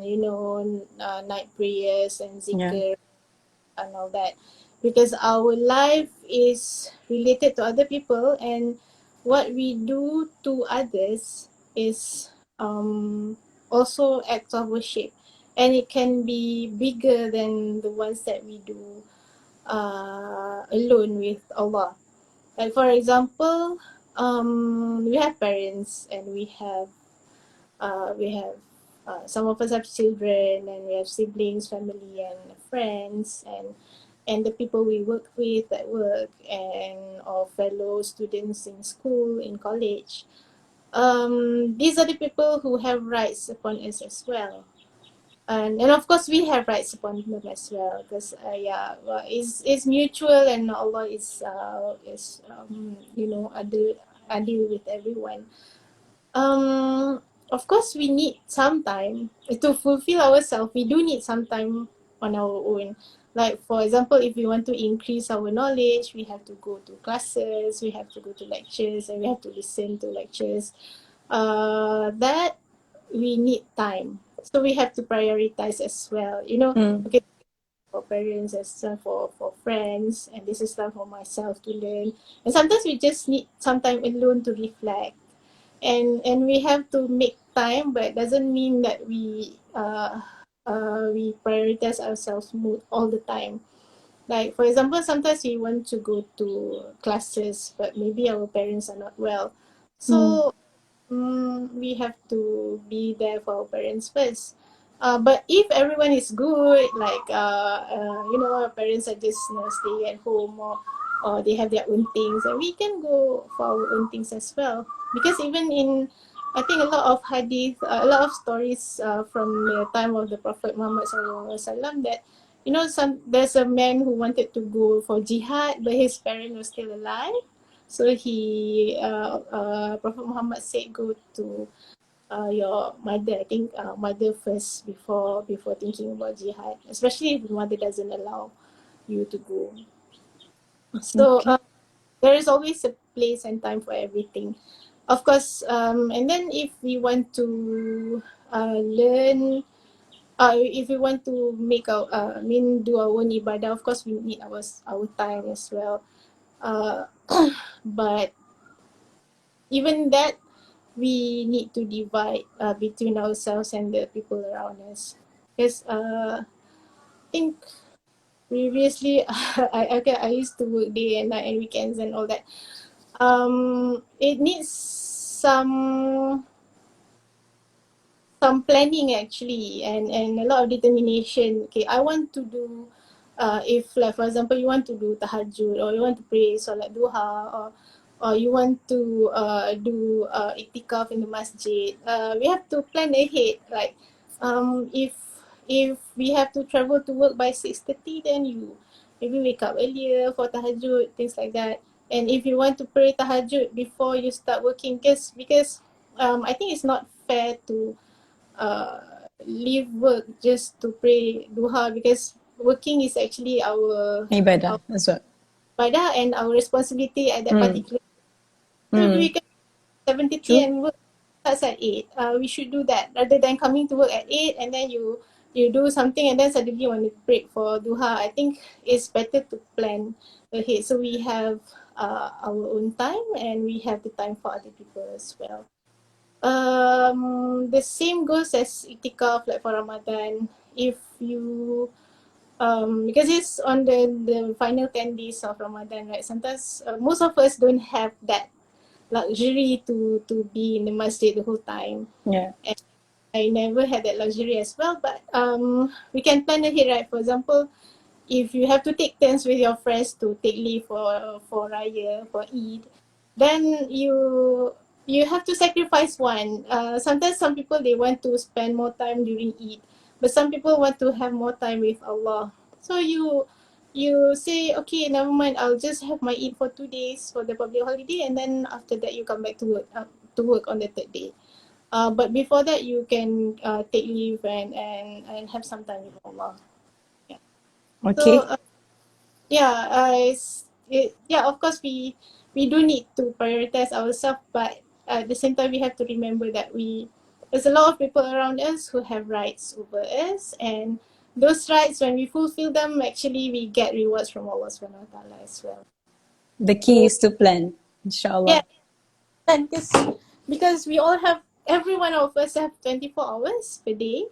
night prayers and yeah. zikr and all that, because our life is related to other people, and what we do to others is also acts of worship, and it can be bigger than the ones that we do alone with Allah. Like for example, we have parents and some of us have children and we have siblings, family, and friends, and the people we work with at work and our fellow students in school, in college. These are the people who have rights upon us as well. And of course we have rights upon them as well, because it's mutual, and Allah is adil with everyone. Of course we need some time to fulfill ourselves. We do need some time on our own. Like for example, if we want to increase our knowledge, we have to go to classes, we have to go to lectures, and we have to listen to lectures. That we need time, so we have to prioritize as well. Mm, Okay, for parents, as for friends, and this is time for myself to learn. And sometimes we just need some time alone to reflect, and we have to make time, but it doesn't mean that we prioritize ourselves all the time. Like for example, sometimes we want to go to classes, but maybe our parents are not well, mm, so we have to be there for our parents first. But if everyone is good, like our parents are just staying at home, or they have their own things, and we can go for our own things as well. Because even I think a lot of hadith, a lot of stories from the time of the Prophet Muhammad SAW, that there's a man who wanted to go for jihad, but his parents were still alive. So Prophet Muhammad said, go to your mother. I think mother first before thinking about jihad, especially if the mother doesn't allow you to go. So Okay. there is always a place and time for everything, of course. And then if we want to learn, if we want to make our do our own ibadah, of course we need our time as well. Uh, but even that, we need to divide between ourselves and the people around us. Because I think previously, I used to work day and night and weekends and all that. It needs some planning actually, and a lot of determination. Okay, I want to do, if like for example you want to do tahajud, or you want to pray solat duha, or you want to do iktikaf in the masjid, we have to plan ahead. Like if we have to travel to work by 6:30, then you maybe wake up earlier for tahajud, things like that. And if you want to pray tahajud before you start working, because I think it's not fair to leave work just to pray duha, because working is actually Ibadah our as well. ibadah and our responsibility at that Mm. particular. So if we Mm. can 7:30 True. and work starts at 8, we should do that rather than coming to work at 8 and then you do something and then suddenly you want to break for duha. I think it's better to plan ahead so we have our own time and we have the time for other people as well. The same goes as itikaf, like for Ramadan. If you because it's on the final 10 days of Ramadan, right? Sometimes most of us don't have that luxury to be in the masjid the whole time. Yeah. And I never had that luxury as well, but we can plan ahead, right? For example, if you have to take turns with your friends to take leave for Raya, for Eid, then you have to sacrifice one. Sometimes some people they want to spend more time during Eid, but some people want to have more time with Allah. So you say, okay, never mind, I'll just have my Eid for 2 days for the public holiday, and then after that you come back to work on the third day. But before that, you can take leave and have some time with Allah. Yeah. So Okay. yeah, yeah, of course we do need to prioritize ourselves, but at the same time we have to remember that there's a lot of people around us who have rights over us, and those rights, when we fulfill them, actually we get rewards from Allah Subhanahu wa Taala as well. The key So is to plan, yeah, inshallah. and because we all have, every one of us have 24 hours per day,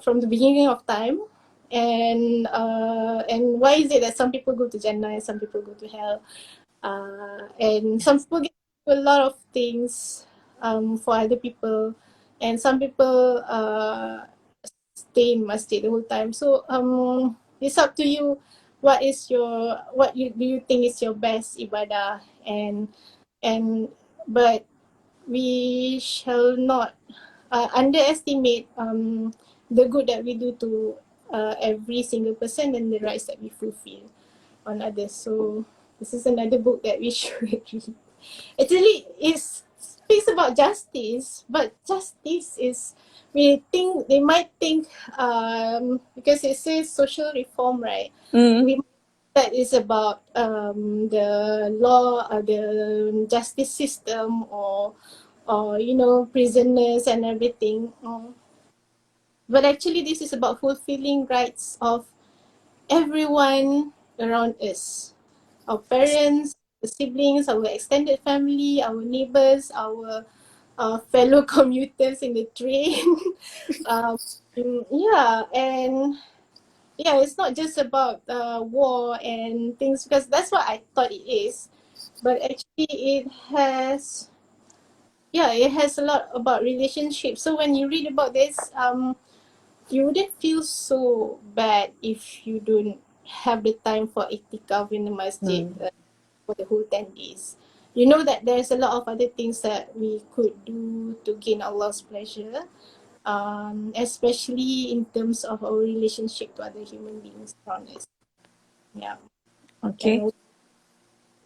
from the beginning of time. And why is it that some people go to Jannah and some people go to hell? And some people get to do a lot of things for other people, and some people stay in masjid the whole time. So it's up to you. What you do you think is your best ibadah? And but we shall not underestimate the good that we do to every single person and the rights that we fulfill on others. So this is another book that we should read. Actually, it speaks about justice, but justice is, we think they might think because it says social reform, right? Mm. We that is about the law, the justice system, or prisoners and everything. But actually, this is about fulfilling rights of everyone around us, our parents, the siblings, our extended family, our neighbors, our fellow commuters in the train. um, yeah, and yeah, it's not just about war and things, because that's what I thought it is. But actually, it has a lot about relationships. So when you read about this, you wouldn't feel so bad if you don't have the time for iktikaf in the masjid Mm. for the whole 10 days. You know that there's a lot of other things that we could do to gain Allah's pleasure, especially in terms of our relationship to other human beings around us. Yeah. And Okay. also,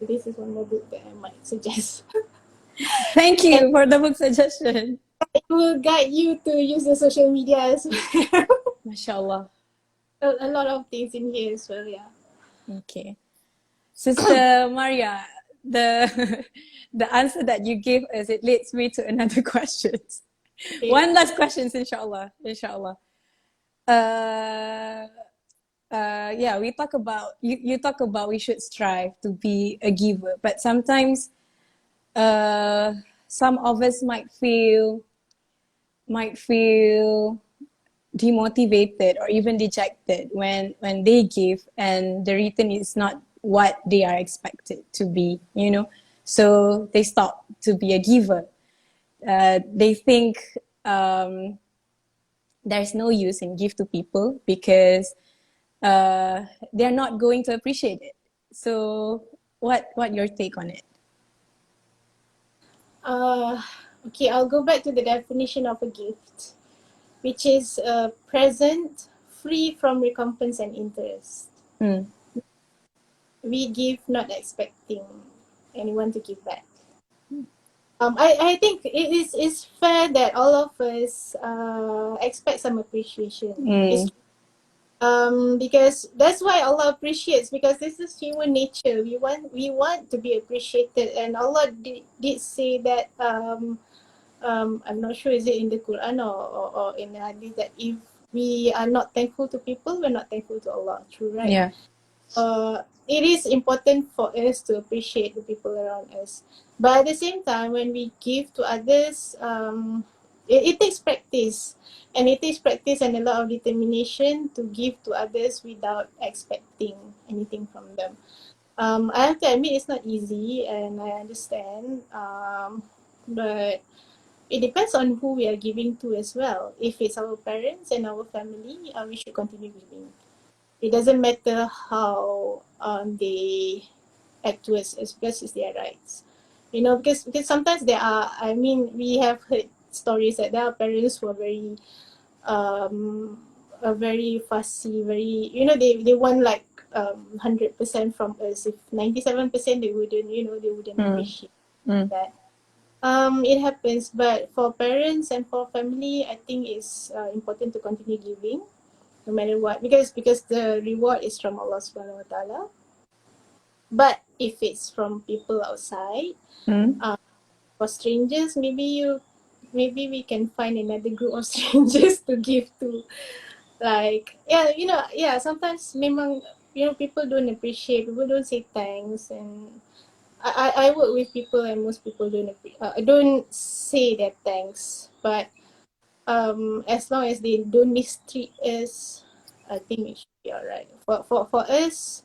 this is one more book that I might suggest. Thank And you for the book suggestion. it will guide you to use the social media as well. MashaAllah. A lot of things in here as well, yeah. Okay. Sister Maria, the the answer that you gave us, it leads me to another question. Okay. One last question, inshallah. Inshallah. Uh, yeah, we talk about you talk about we should strive to be a giver, but sometimes some of us might feel demotivated or even dejected when they give and the return is not what they are expected to be, you know. So they stop to be a giver. They think there's no use in give to people because they're not going to appreciate it. So what your take on it? Okay, I'll go back to the definition of a gift, which is a present free from recompense and interest. Mm. We give not expecting anyone to give back. I think it is fair that all of us expect some appreciation. It's Mm. because that's why Allah appreciates, because this is human nature. We want to be appreciated, and Allah did say that I'm not sure is it in the Quran or in the Hadith that if we are not thankful to people, we're not thankful to Allah. True, right? Yeah. It is important for us to appreciate the people around us, but at the same time, when we give to others, it takes practice, and it takes practice and a lot of determination to give to others without expecting anything from them. I have to admit it's not easy, and I understand, but it depends on who we are giving to as well. If it's our parents and our family, we should continue giving. It doesn't matter how they act towards us, because it's their rights. You know, because sometimes there are, I mean, we have heard stories that there are parents who are very fussy, very, you know, they want like 100% from us. If 97% they wouldn't, you know, they wouldn't appreciate Mm. that. It happens, but for parents and for family, I think it's important to continue giving no matter what, because the reward is from Allah Subhanahu Wa Taala. But if it's from people outside, Mm. for strangers, maybe we can find another group of strangers to give to. Like, yeah, you know, yeah, sometimes memang, you know, people don't appreciate, people don't say thanks, and I work with people and most people don't say their thanks, but as long as they don't mistreat us, I think it should be alright. For us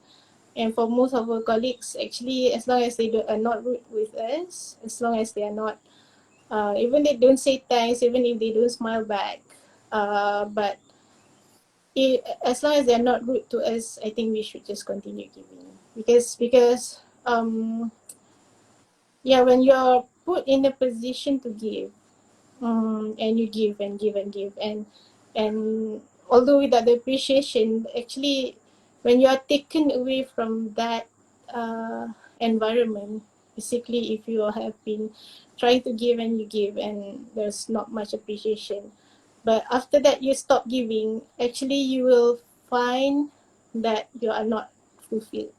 and for most of our colleagues, actually, as long as are not rude with us, as long as they are not, even they don't say thanks, even if they don't smile back, but as long as they are not rude to us, I think we should just continue giving, because yeah, when you're put in a position to give, and you give and give and give, and although without the appreciation, actually when you are taken away from that environment, basically if you have been trying to give and you give and there's not much appreciation, but after that you stop giving, actually you will find that you are not fulfilled.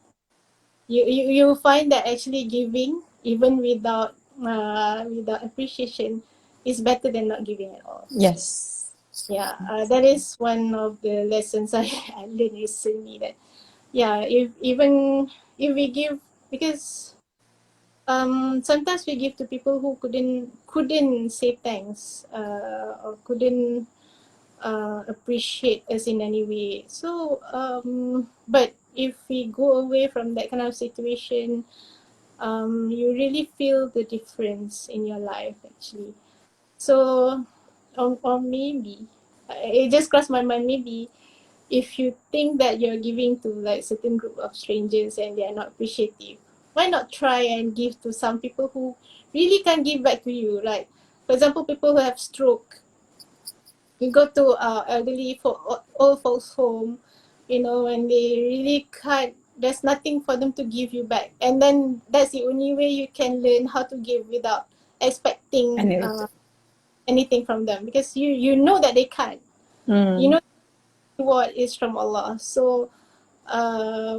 You will find that actually giving, even without appreciation, is better than not giving at all. Yes. Yeah, that is one of the lessons I learned recently, that yeah, if we give, because sometimes we give to people who couldn't say thanks, or couldn't appreciate us in any way. So but if we go away from that kind of situation, you really feel the difference in your life actually. So or maybe it just crossed my mind, maybe if you think that you're giving to like certain group of strangers and they are not appreciative, why not try and give to some people who really can give back to you? Like, for example, people who have stroke, you go to elderly for old folks home, you know, and they really can't, there's nothing for them to give you back, and then that's the only way you can learn how to give without expecting And it, anything from them because you know that they can't. You Mm. know what is from Allah. So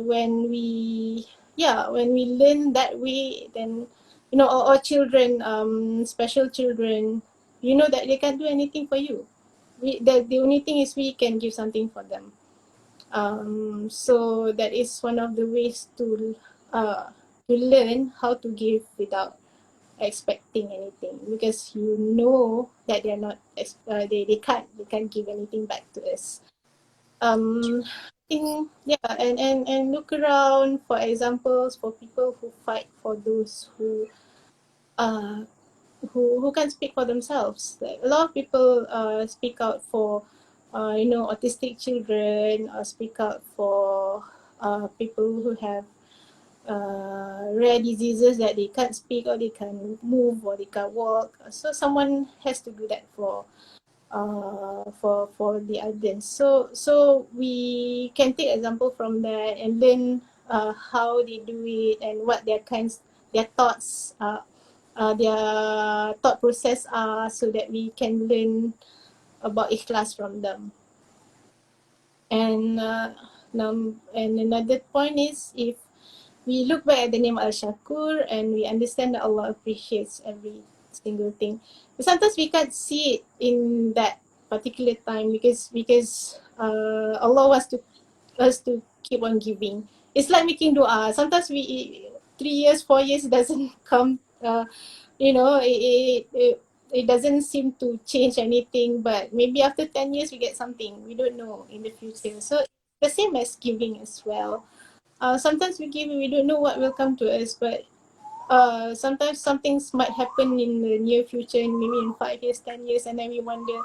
when we learn that way, then our children, special children, you know that they can't do anything for you. The only thing is we can give something for them. So that is one of the ways to learn how to give without expecting anything, because you know that they're not they can't give anything back to us. I think, yeah, and look around for examples for people who fight for those uh who can't speak for themselves. Like a lot of people speak out for autistic children, or speak out for people who have rare diseases that they can't speak, or they can't move, or they can't walk. So someone has to do that for the others. So we can take example from that and learn how they do it and what their thoughts their thought process are, so that we can learn about ikhlas from them. And and another point is, if we look back at the name Al-Shakur and we understand that Allah appreciates every single thing. But sometimes we can't see it in that particular time, because Allah wants us to keep on giving. It's like making dua. Sometimes 3 years, 4 years doesn't come. It doesn't seem to change anything. But maybe after 10 years we get something. We don't know in the future. So the same as giving as well. Sometimes we give, we don't know what will come to us, but sometimes some things might happen in the near future, maybe in 5 years, 10 years, and then we wonder,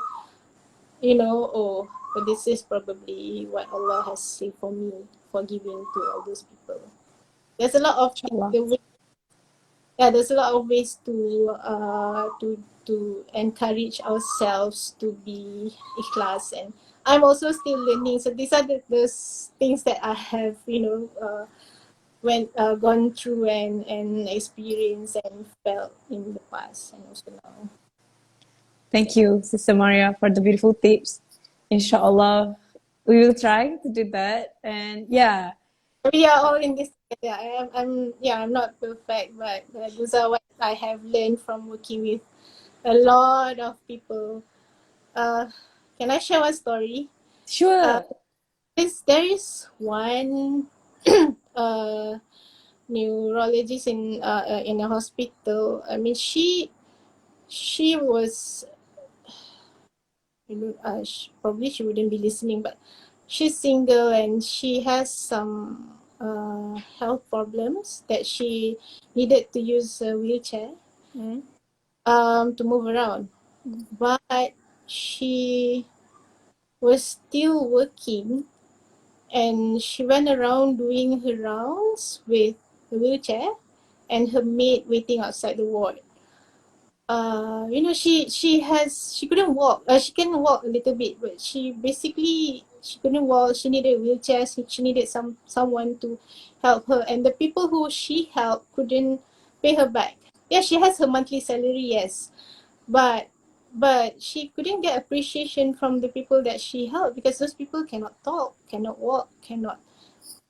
oh, but this is probably what Allah has said for me for giving to all those people. There's a lot of Inshallah. there's a lot of ways to encourage ourselves to be ikhlas, and I'm also still learning. So these are those things that I have, gone through and experienced and felt in the past and also now. Thank you, Sister Maria, for the beautiful tips. Inshallah, we will try to do that. And yeah, We are all in this together. I'm not perfect, but those are what I have learned from working with a lot of people. Uh, can I share one story? Uh, sure. there is one uh, neurologist in a hospital. I mean, she was, probably she wouldn't be listening, but she's single and she has some health problems that she needed to use a wheelchair Mm. to move around. But she was still working, and she went around doing her rounds with the wheelchair and her maid waiting outside the ward. She couldn't walk. She can walk a little bit, but she couldn't walk. She needed a wheelchair. She needed someone to help her, and the people who she helped couldn't pay her back. Yeah, she has her monthly salary, yes, but she couldn't get appreciation from the people that she helped, because those people cannot talk, cannot walk, cannot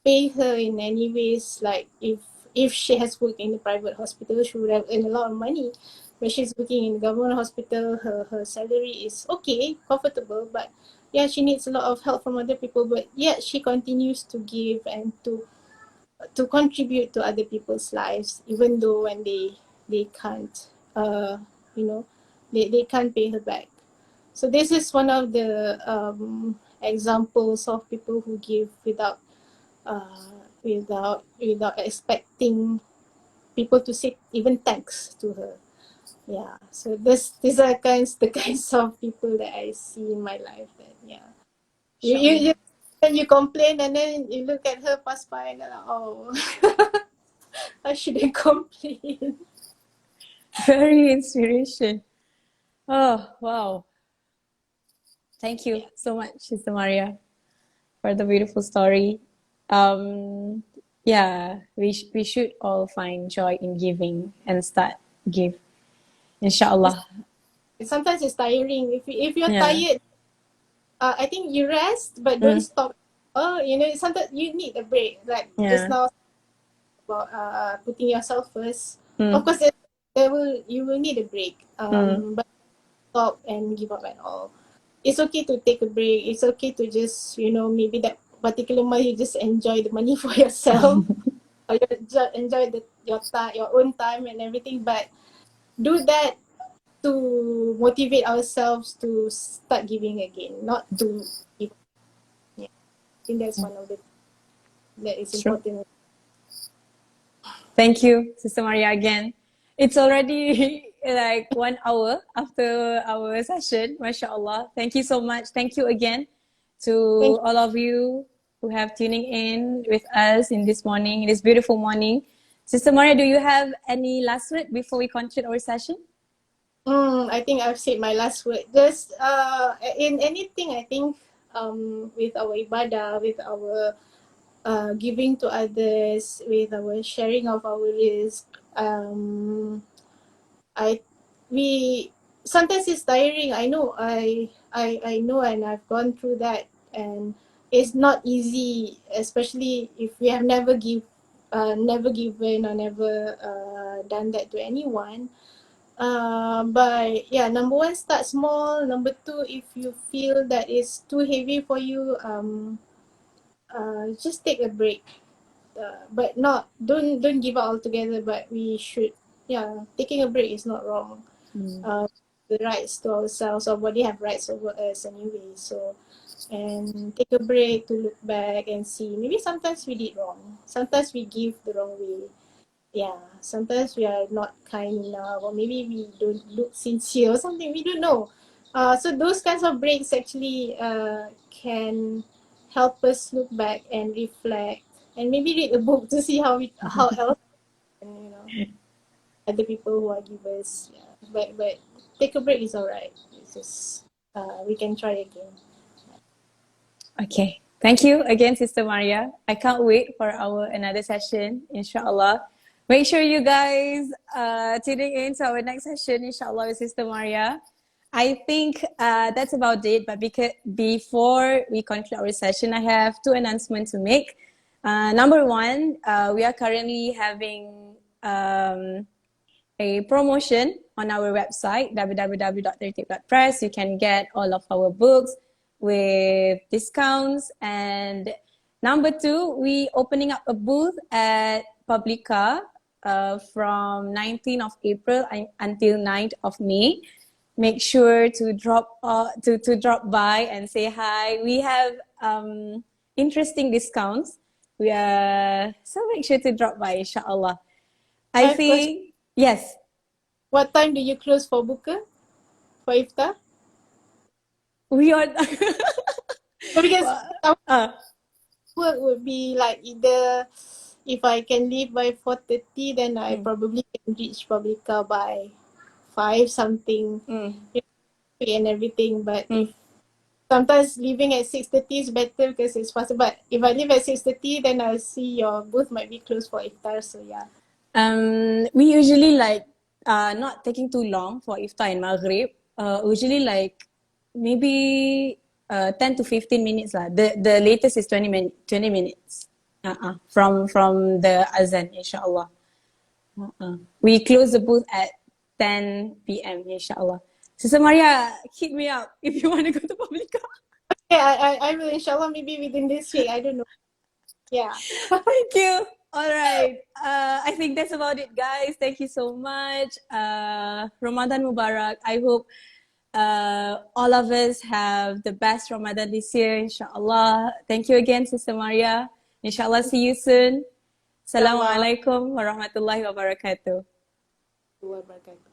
pay her in any ways. Like if she has worked in a private hospital, she would have earned a lot of money. When she's working in a government hospital, her salary is okay, comfortable, but yeah, she needs a lot of help from other people. But yet she continues to give and to contribute to other people's lives, even though when they can't, you know they can't pay her back. So this is one of the examples of people who give without expecting people to say even thanks to her. Yeah. So these are the kinds of people that I see in my life. That yeah, you Inshallah. when you complain and then you look at her pass by and like, oh, I shouldn't complain. Very inspiration. Oh, wow. Thank you Yeah. so much, Sister Maria, for the beautiful story. Um, yeah, we should all find joy in giving and start give. It's Inshallah. Sometimes it's tiring. If you're Yeah. tired, I think you rest, but don't Mm. stop. Oh, sometimes you need a break. Like just Yeah. now about putting yourself first. Of Mm. course, you will need a break. Mm. But stop and give up at all. It's okay to take a break. It's okay to just maybe that particular month you just enjoy the money for yourself, or you just enjoy your time, your own time and everything. But do that to motivate ourselves to start giving again, not to give. Yeah, I think that's one of the that is Sure. important. Thank you, Sister Maria, again. It's already like 1 hour after our session, mashallah. Thank you so much. Thank you again Thank to all of you who have tuning in with us in this morning, in this beautiful morning. Sister Maria, do you have any last word before we conclude our session? I think I've said my last word. Just in anything, I think with our ibadah, with our giving to others, with our sharing of our risk, I we sometimes it's tiring. I know. I know, and I've gone through that, and it's not easy, especially if we have never given or never done that to anyone. But yeah, number one, start small. Number two, if you feel that it's too heavy for you, just take a break. But not don't give up altogether. But we should, yeah, taking a break is not wrong. Mm. The rights to ourselves, our body have rights over us anyway. So, and take a break to look back and see. Maybe sometimes we did wrong. Sometimes we give the wrong way. Yeah, sometimes we are not kind enough, or maybe we don't look sincere or something. We don't know. So those kinds of breaks actually can help us look back and reflect, and maybe read a book to see how else other people who are givers. Yeah, but take a break is alright. It's just we can try again. Okay. Thank you again, Sister Maria. I can't wait for our another session, inshallah. Make sure you guys tuning in to our next session, inshallah, with Sister Maria. I think that's about it. But before we conclude our session, I have two announcements to make. Number one, we are currently having a promotion on our website, www.tertib.press. You can get all of our books with discounts. And number two, we opening up a booth at Publica from 19th of April until 9th of May. Make sure to drop by and say hi. We have interesting discounts. So make sure to drop by, inshallah. I I have a question. think yes. What time do you close for buka for iftar? We are. So because Well, our uh, work would be like either if I can leave by 4:30, then I mm, probably can reach Publica by 5 something, mm, and everything. But if mm. sometimes leaving at 6:30 is better because it's faster. But if I leave at 6:30, then I'll see your booth might be closed for iftar. So yeah. We usually like not taking too long for iftar and maghrib. Usually like maybe 10 to 15 minutes lah. The latest is 20 minutes. From the azan, inshallah. We close the booth at 10 p.m. inshallah. Sister Maria, hit me up if you want to go to Publica. Yeah, I will inshallah maybe within this week. I don't know. Yeah. Thank you. All right. I think that's about it, guys. Thank you so much. Ramadan Mubarak. I hope all of us have the best Ramadan this year, inshallah. Thank you again, Sister Maria. Inshallah, see you soon. Inshallah. Assalamualaikum warahmatullahi wabarakatuh. Wabarakatuh.